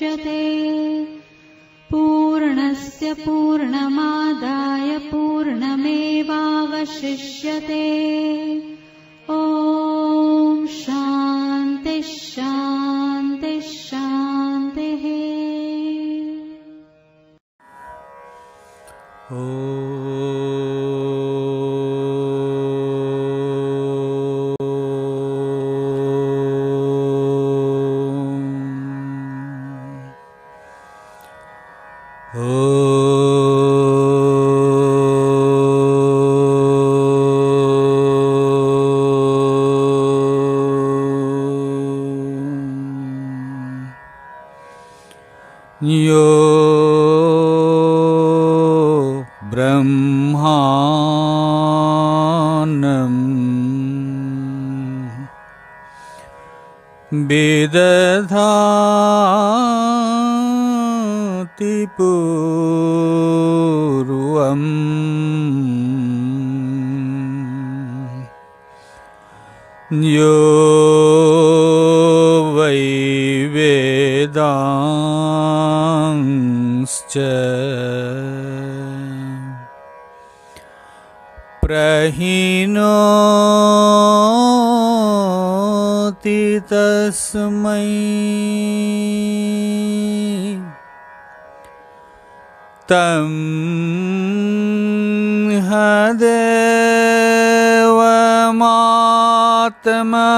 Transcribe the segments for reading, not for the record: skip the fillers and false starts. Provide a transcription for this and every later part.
वशिष्यते। पूर्णस्य पूर्णमादाय पूर्णमेवावशिष्यते। ॐ शान्ति शान्ति शान्तिः। यो ब्रह्मानं विदधाति पूर्वम् यो वै वेदांश्च प्रहिनोति तस्मै तं देवमात्मा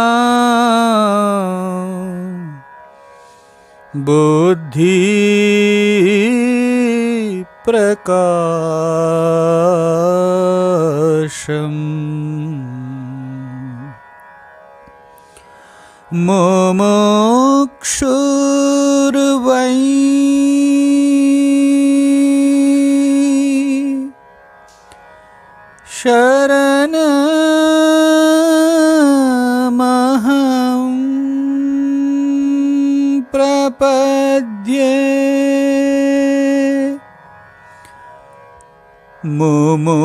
बुद्धि प्रकाशम् मुमुक्षुर्वै शरणमहं प्रपद्ये। मुमुक्षुर्वै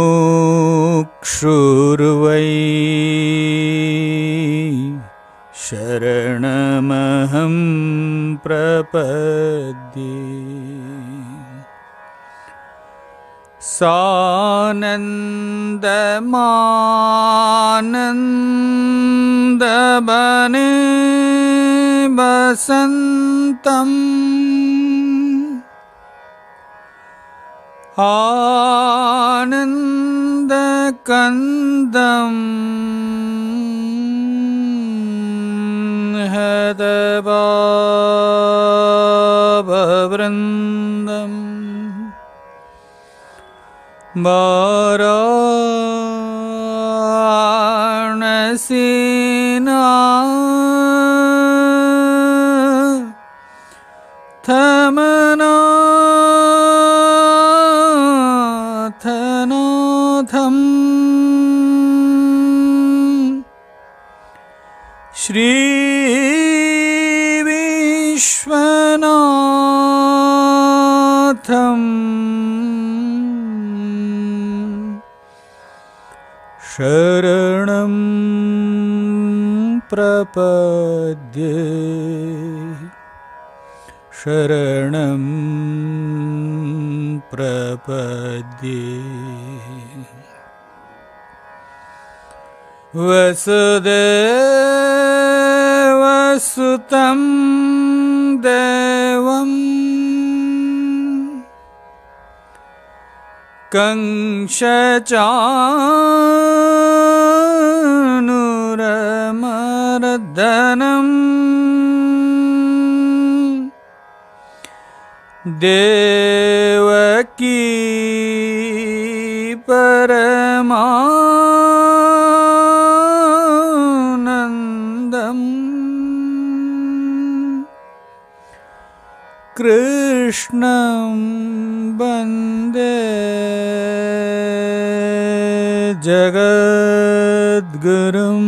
शरणमहं प्रपद्ये। सानन्दमानन्दवने वसन्तम् आनन्दकन्दम् हदबाबवृन्दम् वाराणसीनाथनाथनाथम् श्रीविश्वनाथम् शरणं प्रपद्ये। शरणं प्रपद्ये। वसुदेवसुतं देवम् कंसचाणूरमर्दनम् देवकी परमानन्दम् कृष्णं वन्दे जगद्गुरुं।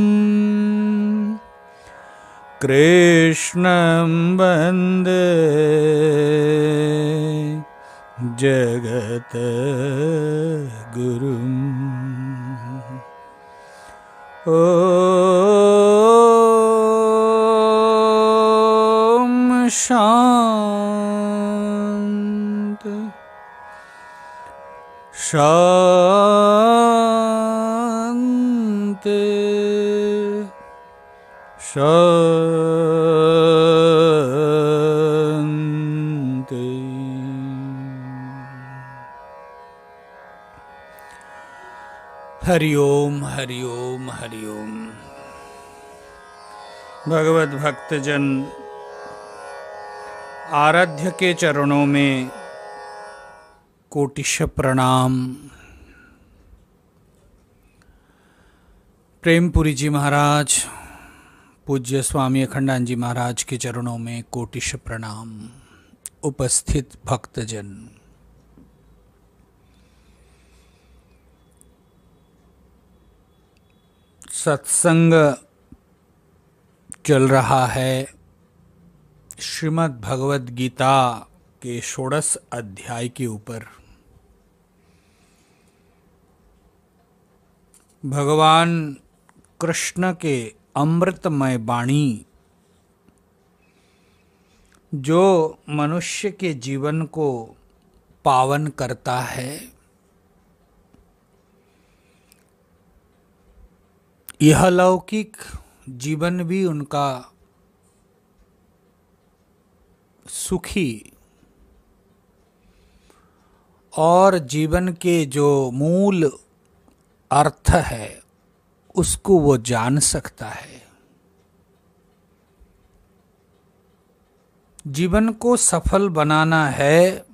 कृष्णं वन्दे जगद्गुरुम्। ॐ शान्ति शांति शांति। हरि ओम हरि ओम हरि ओम। भगवत भक्तजन, आराध्य के चरणों में कोटिश प्रणाम। प्रेमपुरी जी महाराज, पूज्य स्वामी अखंडानंद जी महाराज के चरणों में कोटिश प्रणाम। उपस्थित भक्तजन, सत्संग चल रहा है श्रीमद् भगवद गीता के षोडश अध्याय के ऊपर। भगवान कृष्ण के अमृतमय वाणी जो मनुष्य के जीवन को पावन करता है, यह लौकिक जीवन भी उनका सुखी और जीवन के जो मूल अर्थ है उसको वो जान सकता है। जीवन को सफल बनाना है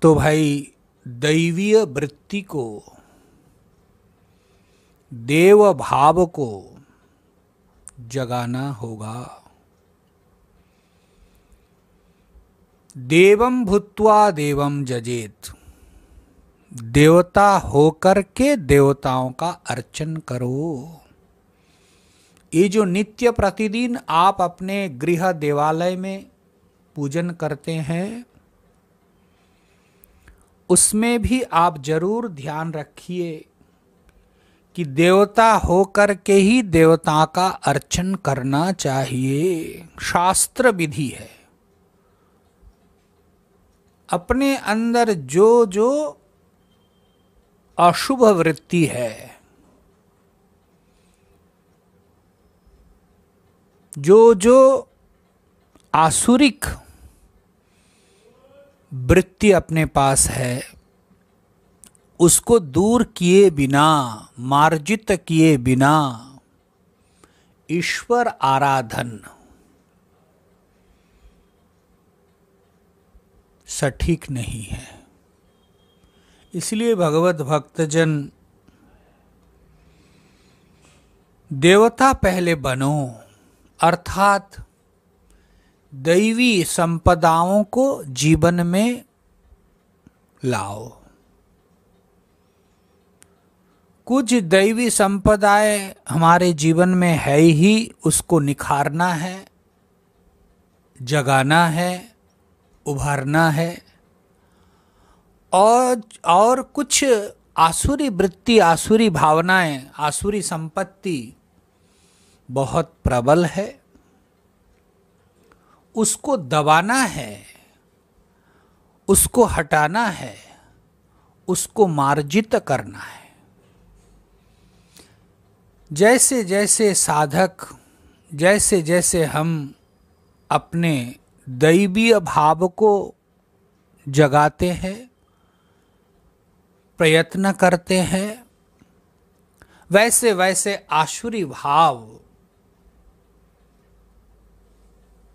तो भाई दैवीय वृत्ति को, देव भाव को जगाना होगा। देवम भूत्वा देवम जजेत, देवता होकर के देवताओं का अर्चन करो। ये जो नित्य प्रतिदिन आप अपने गृह देवालय में पूजन करते हैं, उसमें भी आप जरूर ध्यान रखिए कि देवता होकर के ही देवता का अर्चन करना चाहिए। शास्त्र विधि है। अपने अंदर जो जो अशुभ वृत्ति है, जो जो आसुरिक वृत्ति अपने पास है, उसको दूर किए बिना, मार्जित किए बिना ईश्वर आराधन सटीक नहीं है। इसलिए भगवत भक्तजन, देवता पहले बनो, अर्थात दैवी संपदाओं को जीवन में लाओ। कुछ दैवी संपदाएं हमारे जीवन में है ही, उसको निखारना है, जगाना है, उभारना है। और कुछ आसुरी वृत्ति, आसुरी भावनाएं, आसुरी संपत्ति बहुत प्रबल है, उसको दबाना है, उसको हटाना है, उसको मार्जित करना है। जैसे जैसे साधक, जैसे जैसे हम अपने दैवीय भाव को जगाते हैं, प्रयत्न करते हैं, वैसे वैसे आसुरी भाव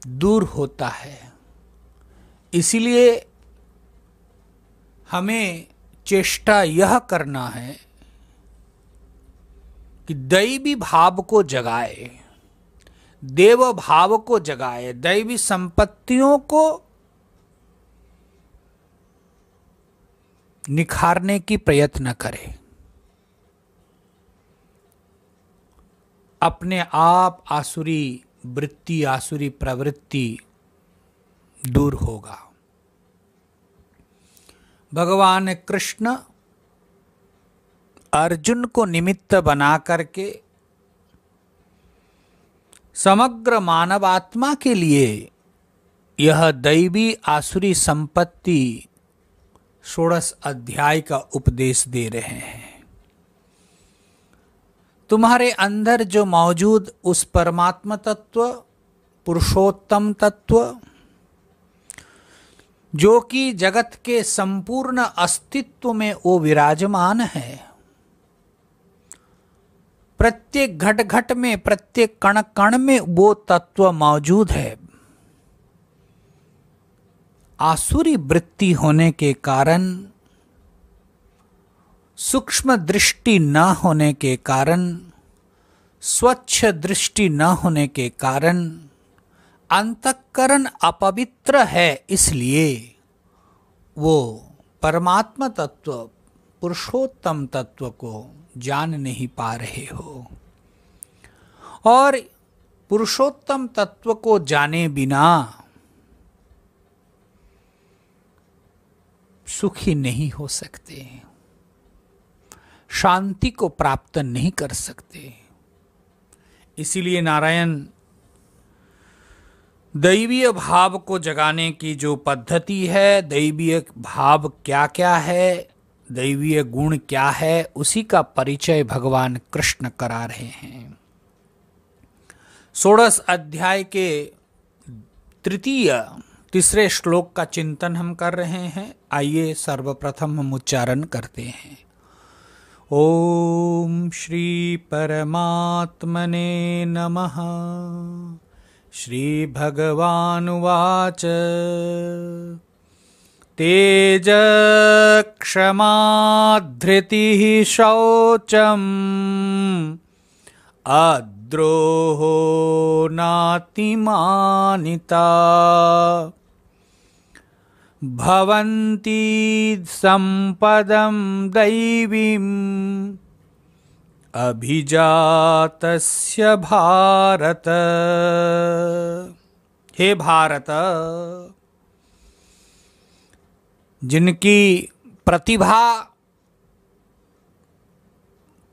दूर होता है। इसीलिए हमें चेष्टा यह करना है कि दैवी भाव को जगाए, देव भाव को जगाए, दैवी संपत्तियों को निखारने की प्रयत्न करें। अपने आप आसुरी वृत्ति, आसुरी प्रवृत्ति दूर होगा। भगवान कृष्ण अर्जुन को निमित्त बना करके समग्र मानवात्मा के लिए यह दैवी आसुरी संपत्ति षोडश अध्याय का उपदेश दे रहे हैं। तुम्हारे अंदर जो मौजूद उस परमात्मा तत्व, पुरुषोत्तम तत्व, जो कि जगत के संपूर्ण अस्तित्व में वो विराजमान है, प्रत्येक घट घट में, प्रत्येक कण कण में वो तत्व मौजूद है। आसुरी वृत्ति होने के कारण, सूक्ष्म दृष्टि न होने के कारण, स्वच्छ दृष्टि न होने के कारण अंतःकरण अपवित्र है, इसलिए वो परमात्मा तत्व, पुरुषोत्तम तत्व को जान नहीं पा रहे हो। और पुरुषोत्तम तत्व को जाने बिना सुखी नहीं हो सकते, शांति को प्राप्त नहीं कर सकते। इसीलिए नारायण दैवीय भाव को जगाने की जो पद्धति है, दैवीय भाव क्या क्या है, दैवीय गुण क्या है, उसी का परिचय भगवान कृष्ण करा रहे हैं। षोडश अध्याय के तीसरे श्लोक का चिंतन हम कर रहे हैं। आइए सर्वप्रथम हम उच्चारण करते हैं। ओम श्री परमात्मने नमः। श्री भगवानुवाच तेज क्षमा धृतिः शौचम् अद्रोहो नातिमानिता भवन्ति सम्पदं दैवीम् अभिजातस्य भारत। हे भारत, जिनकी प्रतिभा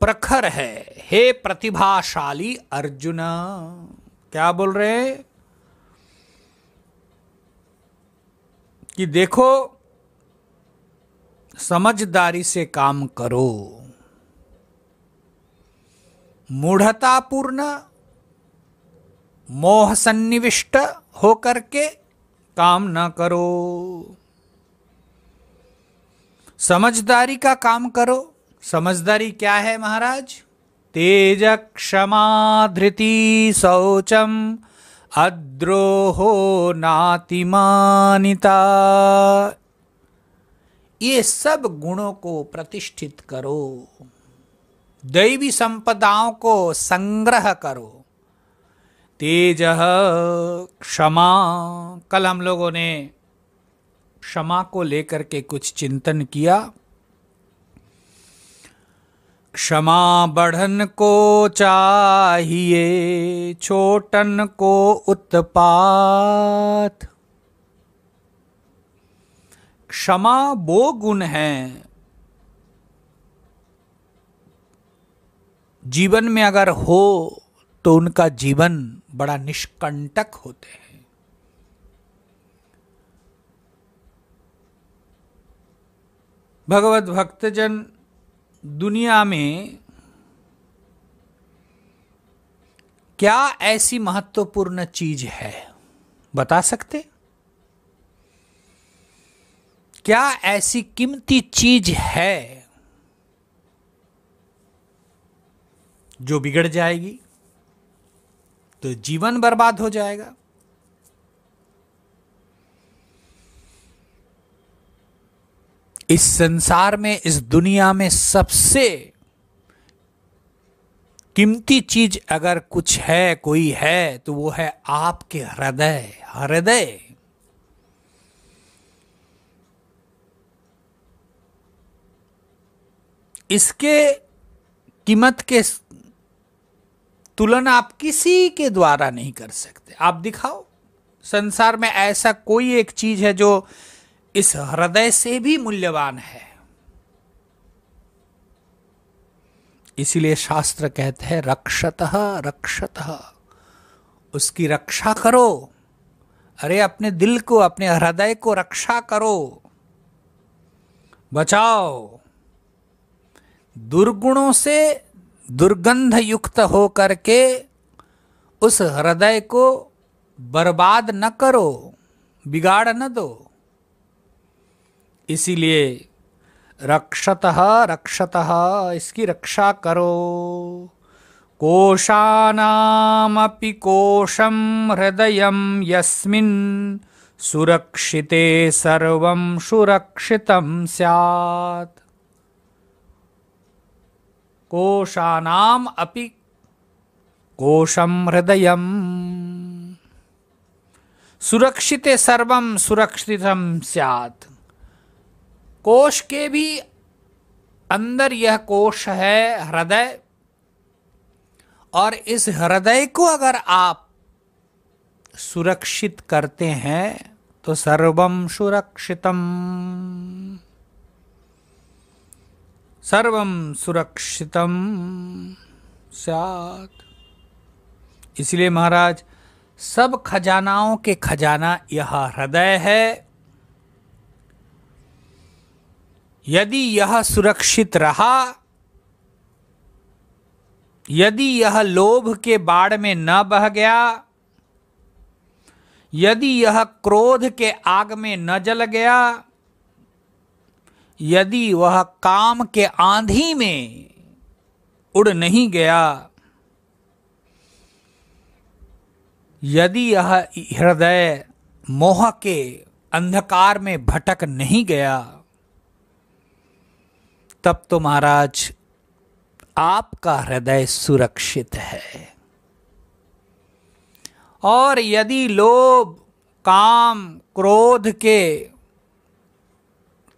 प्रखर है, हे प्रतिभाशाली अर्जुन, क्या बोल रहे हैं कि देखो समझदारी से काम करो, मूढ़तापूर्ण मोह सन्निविष्ट होकर के काम न करो, समझदारी का काम करो। समझदारी क्या है महाराज? तेज क्षमा धृति शौचम अद्रोहो नातिमानिता। ये सब गुणों को प्रतिष्ठित करो, दैवी संपदाओं को संग्रह करो। तेज क्षमा, कल हम लोगों ने क्षमा को लेकर के कुछ चिंतन किया। क्षमा बढ़न को चाहिए, छोटन को उत्पात। क्षमा वो गुण है जीवन में अगर हो तो उनका जीवन बड़ा निष्कंटक होते हैं। भगवत भक्तजन दुनिया में क्या ऐसी महत्वपूर्ण चीज है, बता सकते? क्या ऐसी कीमती चीज है जो बिगड़ जाएगी तो जीवन बर्बाद हो जाएगा? इस संसार में, इस दुनिया में सबसे कीमती चीज अगर कुछ है, कोई है, तो वो है आपके हृदय। हृदय इसके कीमत के तुलना आप किसी के द्वारा नहीं कर सकते। आप दिखाओ संसार में ऐसा कोई एक चीज है जो इस हृदय से भी मूल्यवान है। इसीलिए शास्त्र कहते हैं रक्षतः रक्षतः, उसकी रक्षा करो। अरे अपने दिल को, अपने हृदय को रक्षा करो। बचाओ। दुर्गुणों से दुर्गंध युक्त हो करके उस हृदय को बर्बाद न करो, बिगाड़ न दो। इसीलिए रक्षतः रक्षतः, इसकी रक्षा करो। कोशानामपि कोशं हृदयं यस्मिन् सुरक्षिते सर्वं सुरक्षितं स्यात्। कोशानाम अपि कोशं हृदयं सुरक्षिते सर्वं सुरक्षितं स्यात्। कोश के भी अंदर यह कोश है हृदय, और इस हृदय को अगर आप सुरक्षित करते हैं तो सर्वं सुरक्षितम, सर्वं सुरक्षितम स्यात्। इसलिए महाराज सब खजानाओं के खजाना यह हृदय है। यदि यह सुरक्षित रहा, यदि यह लोभ के बाढ़ में न बह गया, यदि यह क्रोध के आग में न जल गया, यदि वह काम के आंधी में उड़ नहीं गया, यदि यह हृदय मोह के अंधकार में भटक नहीं गया, तब तो महाराज आपका हृदय सुरक्षित है। और यदि लोभ, काम, क्रोध के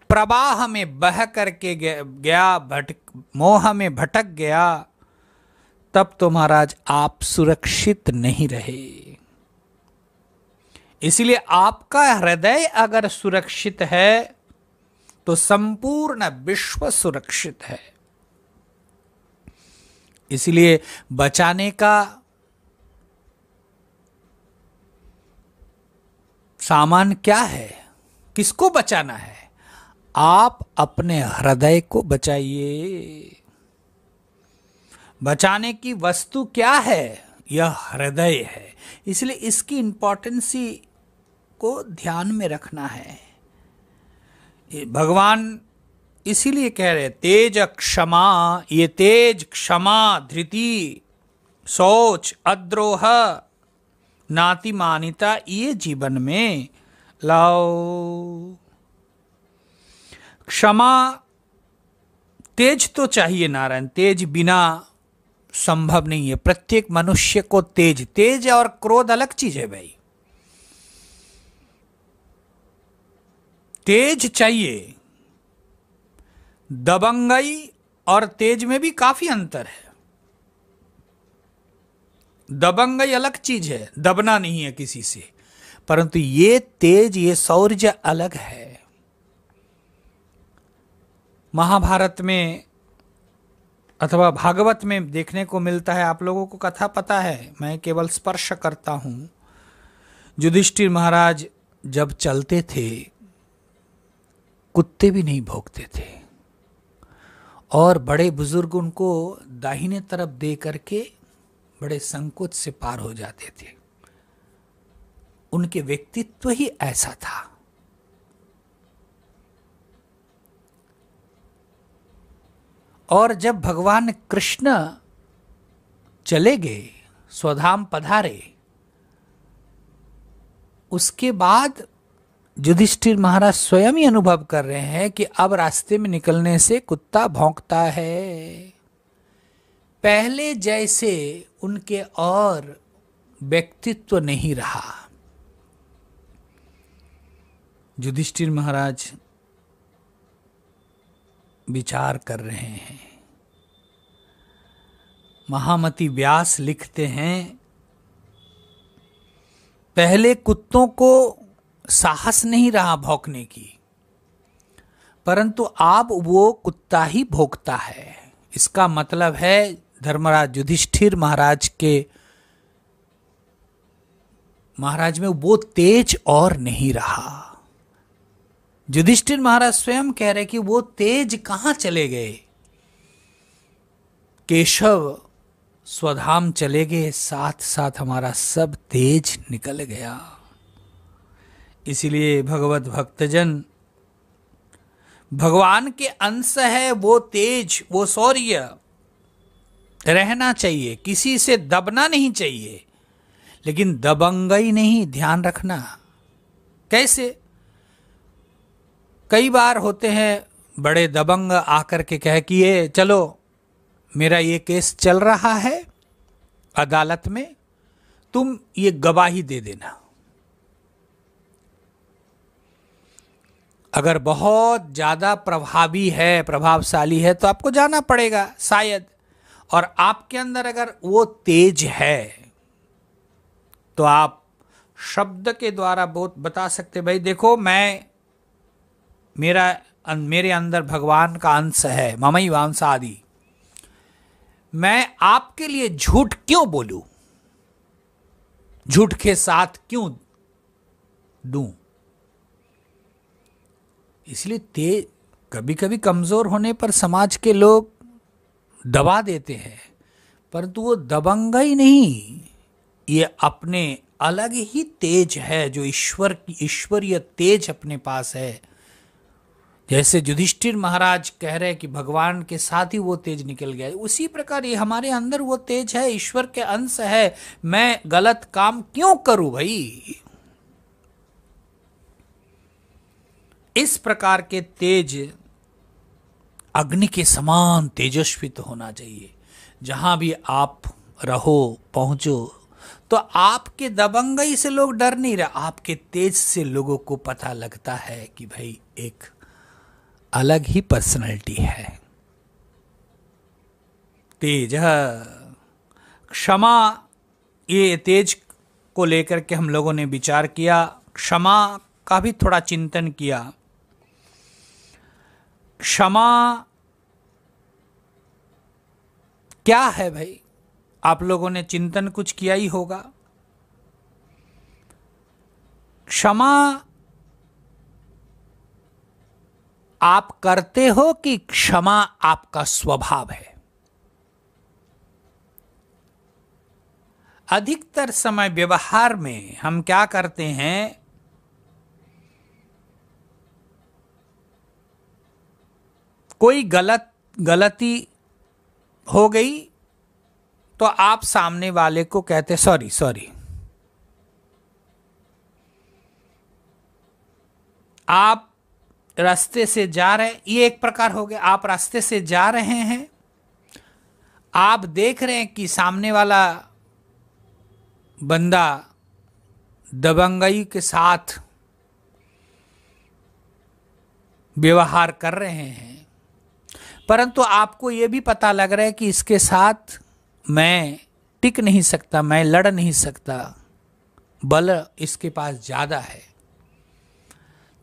प्रवाह में बह करके गया, मोह में भटक गया, तब तो महाराज आप सुरक्षित नहीं रहे। इसलिए आपका हृदय अगर सुरक्षित है तो संपूर्ण विश्व सुरक्षित है। इसलिए बचाने का सामान क्या है? किसको बचाना है? आप अपने हृदय को बचाइए। बचाने की वस्तु क्या है? यह हृदय है। इसलिए इसकी इंपॉर्टेंसी को ध्यान में रखना है। भगवान इसीलिए कह रहे तेज क्षमा, ये तेज, क्षमा, धृति, शौच, अद्रोह, नातिमानिता, ये जीवन में लाओ। क्षमा, तेज तो चाहिए नारायण, तेज बिना संभव नहीं है। प्रत्येक मनुष्य को तेज और क्रोध अलग चीज है भाई। तेज चाहिए। दबंगई और तेज में भी काफी अंतर है। दबंगई अलग चीज है, दबना नहीं है किसी से, परंतु ये तेज, ये शौर्य अलग है। महाभारत में अथवा भागवत में देखने को मिलता है। आप लोगों को कथा पता है, मैं केवल स्पर्श करता हूं। युधिष्ठिर महाराज जब चलते थे, कुत्ते भी नहीं भौंकते थे, और बड़े बुजुर्ग उनको दाहिने तरफ दे करके बड़े संकोच से पार हो जाते थे। उनके व्यक्तित्व ही ऐसा था। और जब भगवान कृष्ण चले गए, स्वधाम पधारे, उसके बाद युधिष्ठिर महाराज स्वयं ही अनुभव कर रहे हैं कि अब रास्ते में निकलने से कुत्ता भौंकता है। पहले जैसे उनके और व्यक्तित्व नहीं रहा। युधिष्ठिर महाराज विचार कर रहे हैं। महामति व्यास लिखते हैं, पहले कुत्तों को साहस नहीं रहा भौंकने की, परंतु अब वो कुत्ता ही भौंकता है। इसका मतलब है धर्मराज युधिष्ठिर महाराज में वो तेज और नहीं रहा। युधिष्ठिर महाराज स्वयं कह रहे कि वो तेज कहां चले गए। केशव स्वधाम चले गए, साथ साथ हमारा सब तेज निकल गया। इसीलिए भगवत भक्तजन, भगवान के अंश है, वो तेज, वो शौर्य रहना चाहिए, किसी से दबना नहीं चाहिए, लेकिन दबंगई नहीं, ध्यान रखना। कैसे? कई बार होते हैं बड़े दबंग आकर के कह कि ये चलो मेरा ये केस चल रहा है अदालत में, तुम ये गवाही दे देना। अगर बहुत ज्यादा प्रभावी है, प्रभावशाली है, तो आपको जाना पड़ेगा शायद। और आपके अंदर अगर वो तेज है तो आप शब्द के द्वारा बहुत बता सकते, भाई देखो मेरे अंदर भगवान का अंश है, ममई वांस आदि, मैं आपके लिए झूठ क्यों बोलूं, झूठ के साथ क्यों दूं। इसलिए कभी कभी कमजोर होने पर समाज के लोग दबा देते हैं, परंतु वो दबंगई नहीं, ये अपने अलग ही तेज है, जो ईश्वरीय तेज अपने पास है। जैसे युधिष्ठिर महाराज कह रहे हैं कि भगवान के साथ ही वो तेज निकल गया, उसी प्रकार ये हमारे अंदर वो तेज है, ईश्वर के अंश है। मैं गलत काम क्यों करूं भाई। इस प्रकार के तेज अग्नि के समान तेजस्वी तो होना चाहिए। जहां भी आप रहो, पहुंचो, तो आपके दबंगई से लोग डर नहीं रहे, आपके तेज से लोगों को पता लगता है कि भाई एक अलग ही पर्सनैलिटी है। तेज, क्षमा, ये तेज को लेकर के हम लोगों ने विचार किया, क्षमा का भी थोड़ा चिंतन किया। क्षमा क्या है भाई, आप लोगों ने चिंतन कुछ किया ही होगा। क्षमा आप करते हो कि क्षमा आपका स्वभाव है। अधिकतर समय व्यवहार में हम क्या करते हैं, कोई गलती हो गई तो आप सामने वाले को कहते सॉरी सॉरी। आप रास्ते से जा रहे, ये एक प्रकार हो गया, आप रास्ते से जा रहे हैं, आप देख रहे हैं कि सामने वाला बंदा दबंगई के साथ व्यवहार कर रहे हैं, परंतु आपको यह भी पता लग रहा है कि इसके साथ मैं टिक नहीं सकता, मैं लड़ नहीं सकता, बल इसके पास ज्यादा है,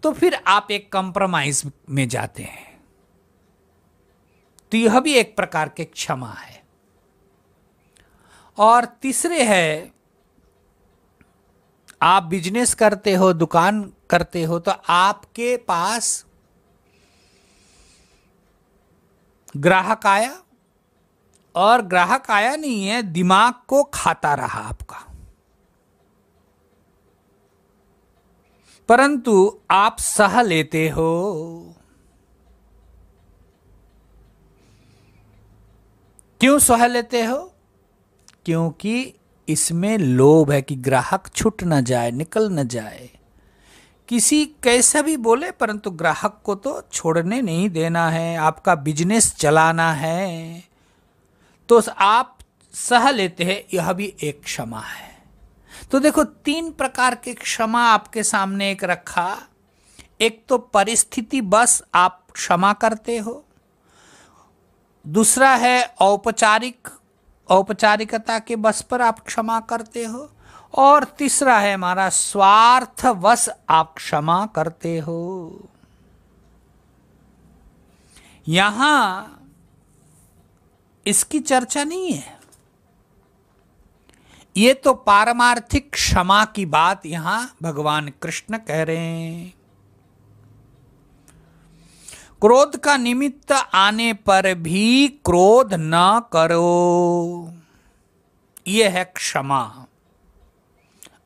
तो फिर आप एक कंप्रोमाइज में जाते हैं। तो यह भी एक प्रकार के क्षमा है। और तीसरे है, आप बिजनेस करते हो, दुकान करते हो, तो आपके पास ग्राहक आया, और ग्राहक आया नहीं है, दिमाग को खाता रहा आपका, परंतु आप सह लेते हो। क्यों सह लेते हो? क्योंकि इसमें लोभ है कि ग्राहक छूट न जाए, निकल न जाए। किसी कैसा भी बोले, परंतु ग्राहक को तो छोड़ने नहीं देना है, आपका बिजनेस चलाना है, तो आप सह लेते हैं। यह भी एक क्षमा है। तो देखो, 3 प्रकार के क्षमा आपके सामने एक रखा। एक तो परिस्थिति बस आप क्षमा करते हो, दूसरा है औपचारिकता के बस पर आप क्षमा करते हो, और तीसरा है हमारा स्वार्थवश आप क्षमा करते हो। यहां इसकी चर्चा नहीं है, ये तो पारमार्थिक क्षमा की बात यहां भगवान कृष्ण कह रहे हैं। क्रोध का निमित्त आने पर भी क्रोध न करो, यह है क्षमा।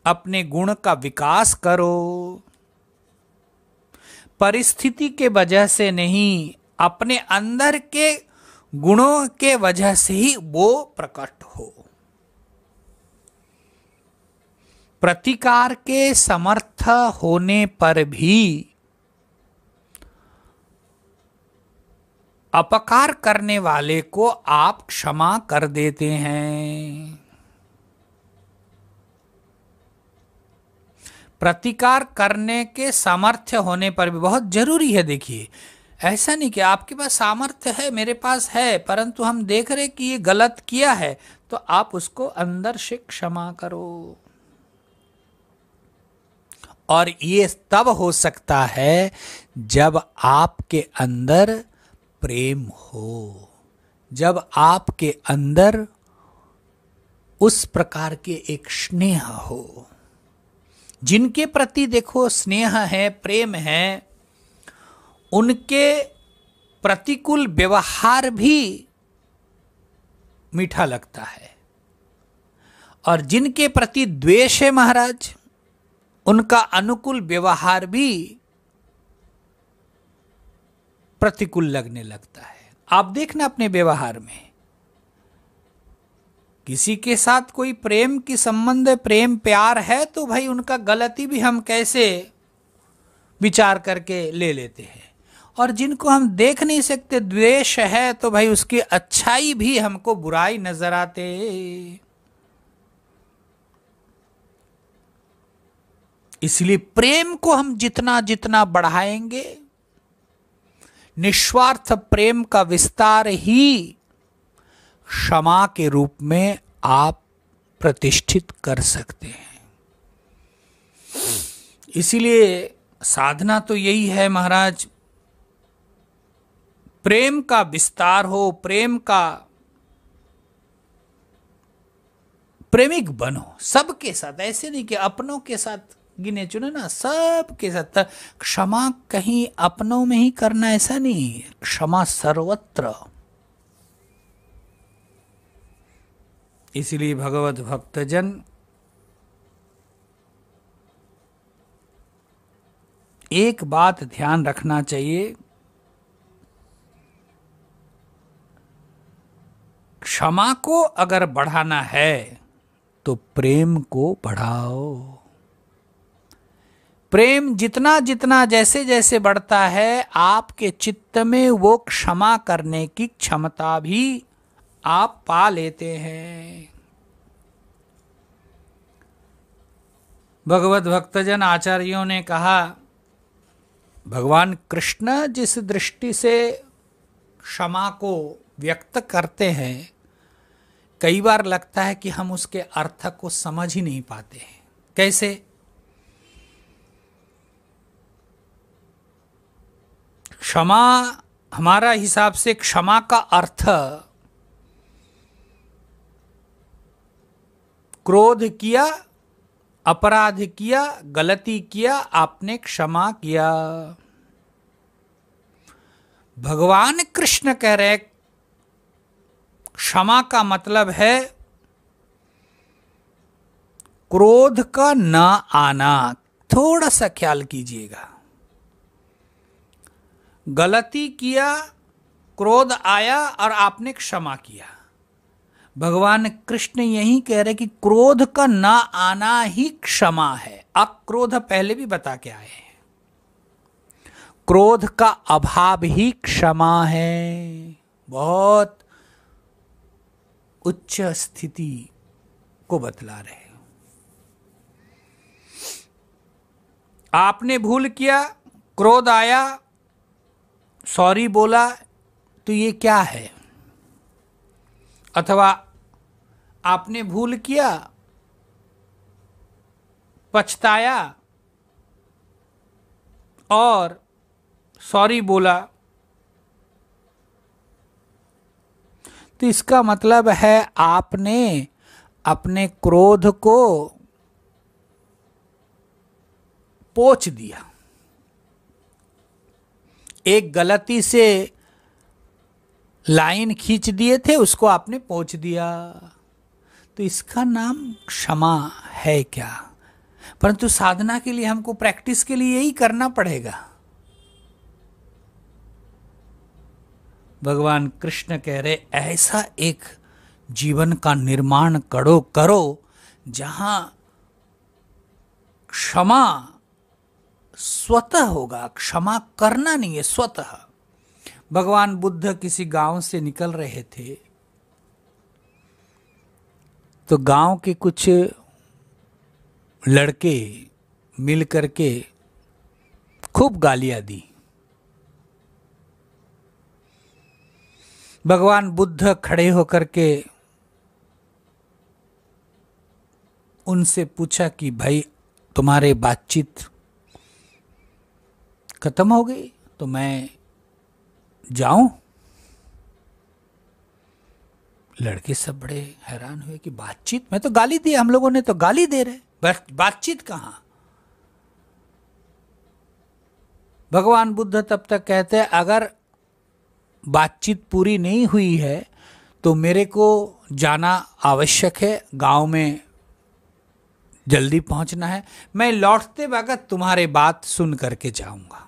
अपने गुण का विकास करो, परिस्थिति के वजह से नहीं, अपने अंदर के गुणों के वजह से ही वो प्रकट हो। प्रतिकार के समर्थ होने पर भी अपकार करने वाले को आप क्षमा कर देते हैं। प्रतिकार करने के सामर्थ्य होने पर भी बहुत जरूरी है। देखिए, ऐसा नहीं कि आपके पास सामर्थ्य है, मेरे पास है, परंतु हम देख रहे कि ये गलत किया है, तो आप उसको अंदर से क्षमा करो। और ये तब हो सकता है जब आपके अंदर प्रेम हो, जब आपके अंदर उस प्रकार के एक स्नेह हो। जिनके प्रति देखो स्नेह है, प्रेम है, उनके प्रतिकूल व्यवहार भी मीठा लगता है। और जिनके प्रति द्वेष है महाराज, उनका अनुकूल व्यवहार भी प्रतिकूल लगने लगता है। आप देखना अपने व्यवहार में, किसी के साथ कोई प्रेम की संबंध, प्रेम प्यार है, तो भाई उनका गलती भी हम कैसे विचार करके ले लेते हैं। और जिनको हम देख नहीं सकते, द्वेष है, तो भाई उसकी अच्छाई भी हमको बुराई नजर आते। इसलिए प्रेम को हम जितना जितना बढ़ाएंगे, निस्वार्थ प्रेम का विस्तार ही क्षमा के रूप में आप प्रतिष्ठित कर सकते हैं। इसीलिए साधना तो यही है महाराज, प्रेम का विस्तार हो, प्रेम का प्रेमिक बनो सबके साथ। ऐसे नहीं कि अपनों के साथ गिने चुने ना, सबके साथ। क्षमा कहीं अपनों में ही करना ऐसा नहीं, क्षमा सर्वत्र। इसलिए भगवत भक्तजन एक बात ध्यान रखना चाहिए, क्षमा को अगर बढ़ाना है तो प्रेम को बढ़ाओ। प्रेम जितना जितना जैसे जैसे बढ़ता है, आपके चित्त में वो क्षमा करने की क्षमता भी आप पा लेते हैं। भगवत भक्तजन आचार्यों ने कहा, भगवान कृष्ण जिस दृष्टि से क्षमा को व्यक्त करते हैं, कई बार लगता है कि हम उसके अर्थ को समझ ही नहीं पाते हैं। कैसे? क्षमा, हमारा हिसाब से क्षमा का अर्थ क्रोध किया, अपराध किया, गलती किया, आपने क्षमा किया। भगवान कृष्ण कह रहे क्षमा का मतलब है क्रोध का न आना। थोड़ा सा ख्याल कीजिएगा, गलती किया, क्रोध आया और आपने क्षमा किया। भगवान कृष्ण यही कह रहे कि क्रोध का न आना ही क्षमा है। अक्रोध पहले भी बता के आए हैं, क्रोध का अभाव ही क्षमा है। बहुत उच्च स्थिति को बतला रहे हैं। आपने भूल किया, क्रोध आया, सॉरी बोला, तो ये क्या है? अथवा आपने भूल किया, पछताया और सॉरी बोला, तो इसका मतलब है आपने अपने क्रोध को पोंछ दिया। एक गलती से लाइन खींच दिए थे, उसको आपने पोंछ दिया, तो इसका नाम क्षमा है क्या? परंतु साधना के लिए हमको प्रैक्टिस के लिए यही करना पड़ेगा। भगवान कृष्ण कह रहे ऐसा एक जीवन का निर्माण करो जहां क्षमा स्वतः होगा। क्षमा करना नहीं है, स्वतः। भगवान बुद्ध किसी गांव से निकल रहे थे, तो गांव के कुछ लड़के मिल करके खूब गालियां दी। भगवान बुद्ध खड़े होकर के उनसे पूछा कि भाई तुम्हारे बातचीत खत्म हो गई तो मैं जाऊं? लड़के सब बड़े हैरान हुए कि बातचीत, मैं तो गाली दी, हम लोगों ने तो गाली दे रहे, बातचीत कहां? भगवान बुद्ध तब तक कहते हैं अगर बातचीत पूरी नहीं हुई है तो मेरे को जाना आवश्यक है, गांव में जल्दी पहुंचना है, मैं लौटते वक्त तुम्हारे बात सुन करके जाऊंगा।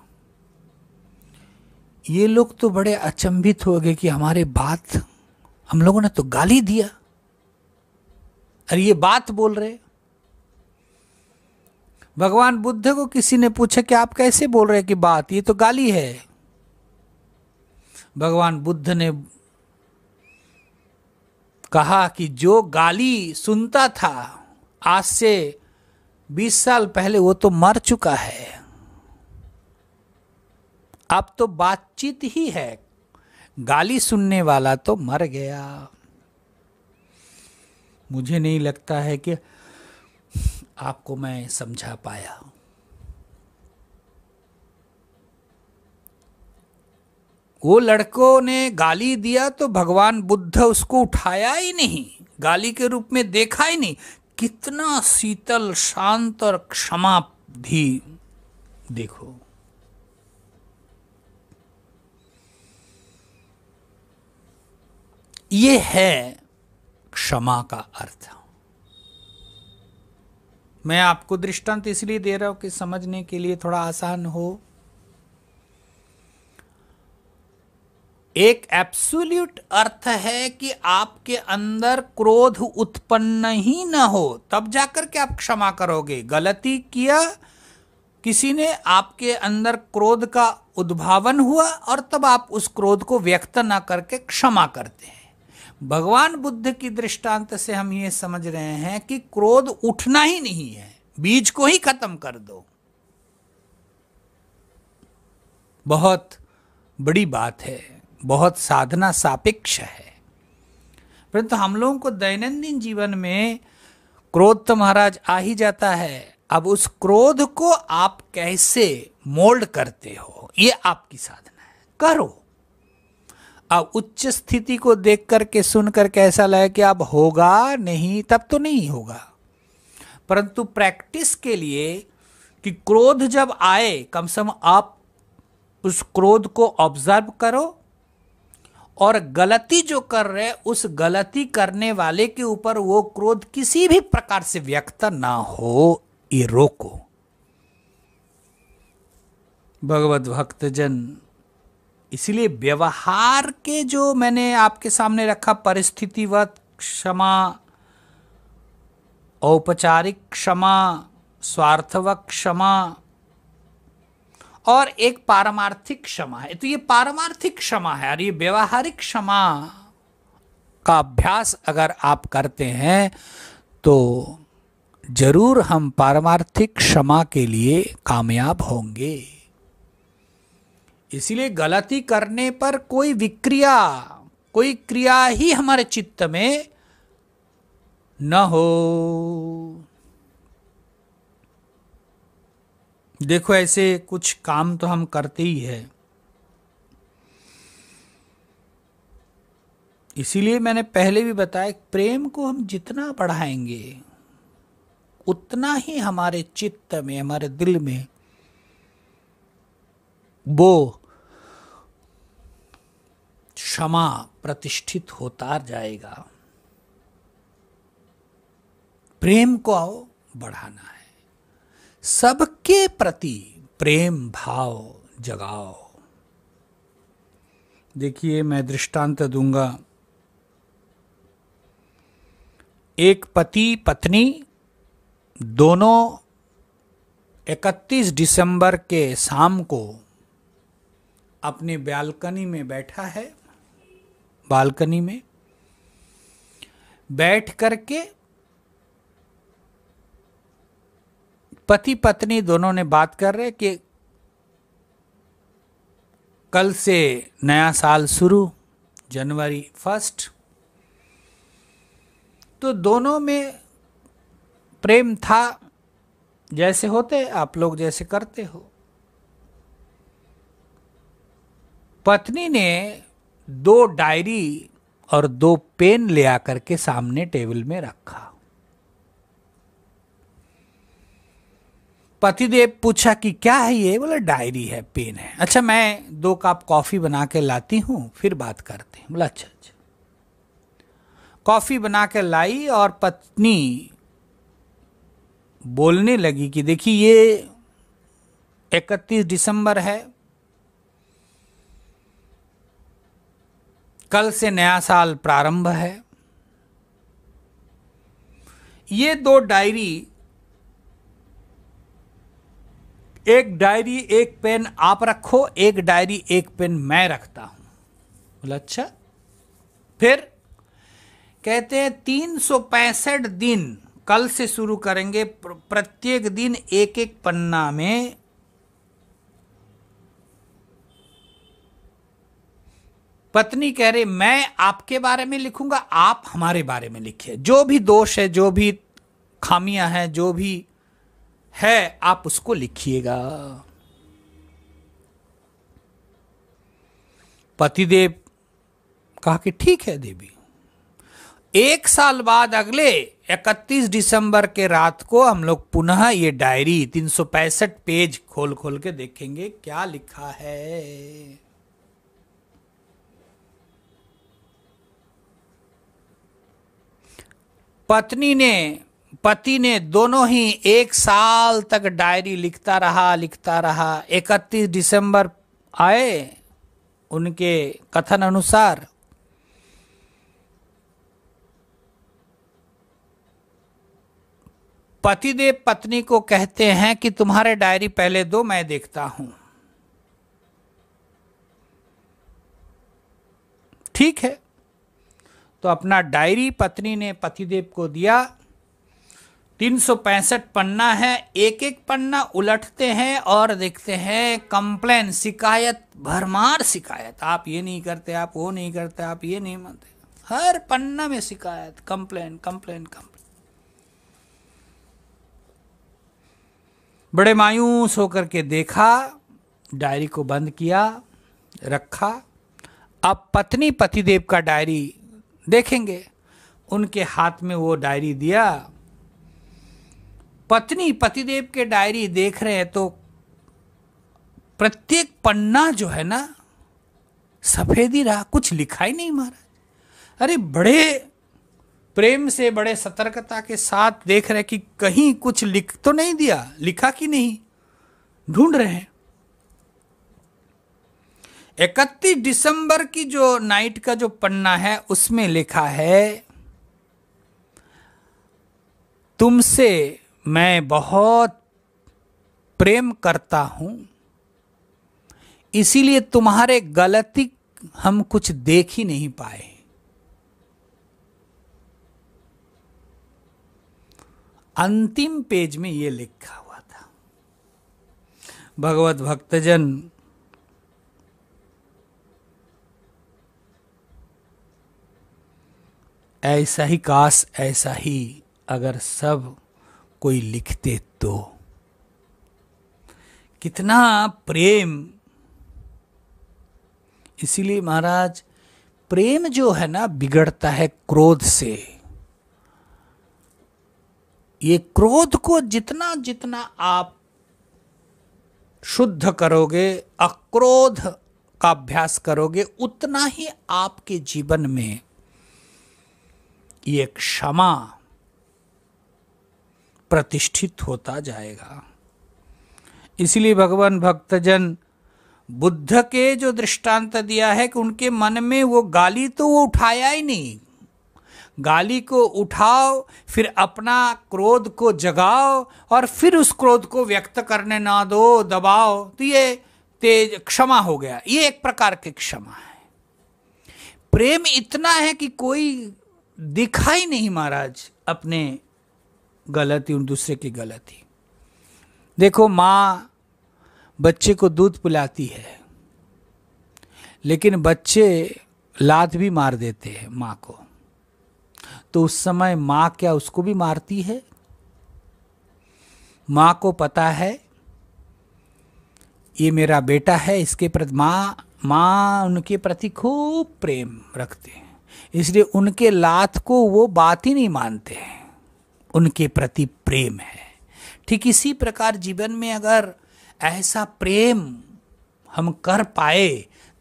ये लोग तो बड़े अचंभित हो गए कि हमारे बात, हम लोगों ने तो गाली दिया और ये बात बोल रहे। भगवान बुद्ध को किसी ने पूछा कि आप कैसे बोल रहे कि बात, ये तो गाली है। भगवान बुद्ध ने कहा कि जो गाली सुनता था आज से 20 साल पहले वो तो मर चुका है, अब तो बातचीत ही है, गाली सुनने वाला तो मर गया। मुझे नहीं लगता है कि आपको मैं समझा पाया। वो लड़कों ने गाली दिया तो भगवान बुद्ध उसको उठाया ही नहीं, गाली के रूप में देखा ही नहीं। कितना शीतल, शांत और क्षमा भी देखो। ये है क्षमा का अर्थ। मैं आपको दृष्टांत इसलिए दे रहा हूं कि समझने के लिए थोड़ा आसान हो। एक एब्सोल्यूट अर्थ है कि आपके अंदर क्रोध उत्पन्न ही ना हो, तब जाकर के आप क्षमा करोगे। गलती किया किसी ने, आपके अंदर क्रोध का उद्भावन हुआ और तब आप उस क्रोध को व्यक्त ना करके क्षमा करते हैं। भगवान बुद्ध की दृष्टांत से हम ये समझ रहे हैं कि क्रोध उठना ही नहीं है, बीज को ही खत्म कर दो। बहुत बड़ी बात है, बहुत साधना सापेक्ष है। परंतु हम लोगों को दैनंदिन जीवन में क्रोध तो महाराज आ ही जाता है। अब उस क्रोध को आप कैसे मोल्ड करते हो, ये आपकी साधना है। करो। अब उच्च स्थिति को देख करके सुन करके ऐसा लगे कि अब होगा नहीं, तब तो नहीं होगा। परंतु प्रैक्टिस के लिए कि क्रोध जब आए, कम से कम आप उस क्रोध को ऑब्जर्व करो और गलती जो कर रहे उस गलती करने वाले के ऊपर वो क्रोध किसी भी प्रकार से व्यक्त ना हो, ये रोको। भगवत भक्तजन, इसलिए व्यवहार के जो मैंने आपके सामने रखा, परिस्थितिवत क्षमा, औपचारिक क्षमा, स्वार्थवत क्षमा और एक पारमार्थिक क्षमा है। तो ये पारमार्थिक क्षमा है और ये व्यवहारिक क्षमा का अभ्यास अगर आप करते हैं तो जरूर हम पारमार्थिक क्षमा के लिए कामयाब होंगे। इसलिए गलती करने पर कोई विक्रिया, कोई क्रिया ही हमारे चित्त में न हो। देखो ऐसे कुछ काम तो हम करते ही है। इसीलिए मैंने पहले भी बताया, प्रेम को हम जितना बढ़ाएंगे उतना ही हमारे चित्त में, हमारे दिल में वो क्षमा प्रतिष्ठित होता जाएगा। प्रेम को आओ बढ़ाना है, सबके प्रति प्रेम भाव जगाओ। देखिए, मैं दृष्टांत दूंगा। एक पति पत्नी दोनों 31 दिसंबर के शाम को अपनी बालकनी में बैठा है। बालकनी में बैठ करके पति पत्नी दोनों ने बात कर रहे कि कल से नया साल शुरू, जनवरी 1। तो दोनों में प्रेम था, जैसे होते आप लोग जैसे करते हो। पत्नी ने 2 डायरी और 2 पेन ले आकर के सामने टेबल में रखा। पतिदेव पूछा कि क्या है ये? बोला डायरी है, पेन है। अच्छा, मैं 2 कप कॉफी बना के लाती हूं, फिर बात करते हैं। बोला अच्छा अच्छा। कॉफी बना के लाई और पत्नी बोलने लगी कि देखिए, ये 31 दिसंबर है, कल से नया साल प्रारंभ है। ये 2 डायरी, एक डायरी एक पेन आप रखो, एक डायरी एक पेन मैं रखता हूं। बोला अच्छा। फिर कहते हैं 365 दिन कल से शुरू करेंगे, प्रत्येक दिन एक एक पन्ना में पत्नी कह रही मैं आपके बारे में लिखूंगा, आप हमारे बारे में लिखिए। जो भी दोष है, जो भी खामियां हैं, जो भी है, आप उसको लिखिएगा। पतिदेव कहा कि ठीक है देवी। 1 साल बाद अगले 31 दिसंबर के रात को हम लोग पुनः ये डायरी 365 पेज खोल खोल के देखेंगे क्या लिखा है। पति ने दोनों ही 1 साल तक डायरी लिखता रहा। 31 दिसंबर आए, उनके कथन अनुसार पतिदेव पत्नी को कहते हैं कि तुम्हारे डायरी पहले दो, मैं देखता हूं। ठीक है, तो अपना डायरी पत्नी ने पतिदेव को दिया। 365 पन्ना है, एक एक पन्ना उलटते हैं और देखते हैं कंप्लेन, शिकायत, भरमार शिकायत। आप ये नहीं करते, आप वो नहीं करते, आप ये नहीं मानते। हर पन्ना में शिकायत, कंप्लेन कंप्लेन कंप्लेन। बड़े मायूस होकर के देखा, डायरी को बंद किया, रखा। अब पत्नी पतिदेव का डायरी देखेंगे। उनके हाथ में वो डायरी दिया। पत्नी पतिदेव के डायरी देख रहे हैं तो प्रत्येक पन्ना जो है ना सफेद ही रहा, कुछ लिखा ही नहीं महाराज। अरे बड़े प्रेम से, बड़े सतर्कता के साथ देख रहे कि कहीं कुछ लिख तो नहीं दिया, लिखा कि नहीं, ढूंढ रहे हैं। 31 दिसंबर की जो नाइट का जो पन्ना है उसमें लिखा है, तुमसे मैं बहुत प्रेम करता हूं, इसीलिए तुम्हारे गलती हम कुछ देख ही नहीं पाए। अंतिम पेज में ये लिखा हुआ था। भगवत भक्तजन, ऐसा ही काश, ऐसा ही अगर सब कोई लिखते तो कितना प्रेम। इसीलिए महाराज, प्रेम जो है ना बिगड़ता है क्रोध से। ये क्रोध को जितना जितना आप शुद्ध करोगे, अक्रोध का अभ्यास करोगे उतना ही आपके जीवन में ये क्षमा प्रतिष्ठित होता जाएगा। इसलिए भगवान भक्तजन बुद्ध के जो दृष्टांत दिया है कि उनके मन में वो गाली तो वो उठाया ही नहीं, गाली को उठाओ फिर अपना क्रोध को जगाओ और फिर उस क्रोध को व्यक्त करने ना दो, दबाओ, तो ये तेज क्षमा हो गया। ये एक प्रकार की क्षमा है। प्रेम इतना है कि कोई दिखाई नहीं महाराज अपने गलती, उन दूसरे की गलती। देखो माँ बच्चे को दूध पिलाती है लेकिन बच्चे लात भी मार देते हैं माँ को, तो उस समय माँ क्या उसको भी मारती है? माँ को पता है ये मेरा बेटा है, इसके प्रति माँ उनके प्रति खूब प्रेम रखते हैं, इसलिए उनके लात को वो बात ही नहीं मानते हैं, उनके प्रति प्रेम है। ठीक इसी प्रकार जीवन में अगर ऐसा प्रेम हम कर पाए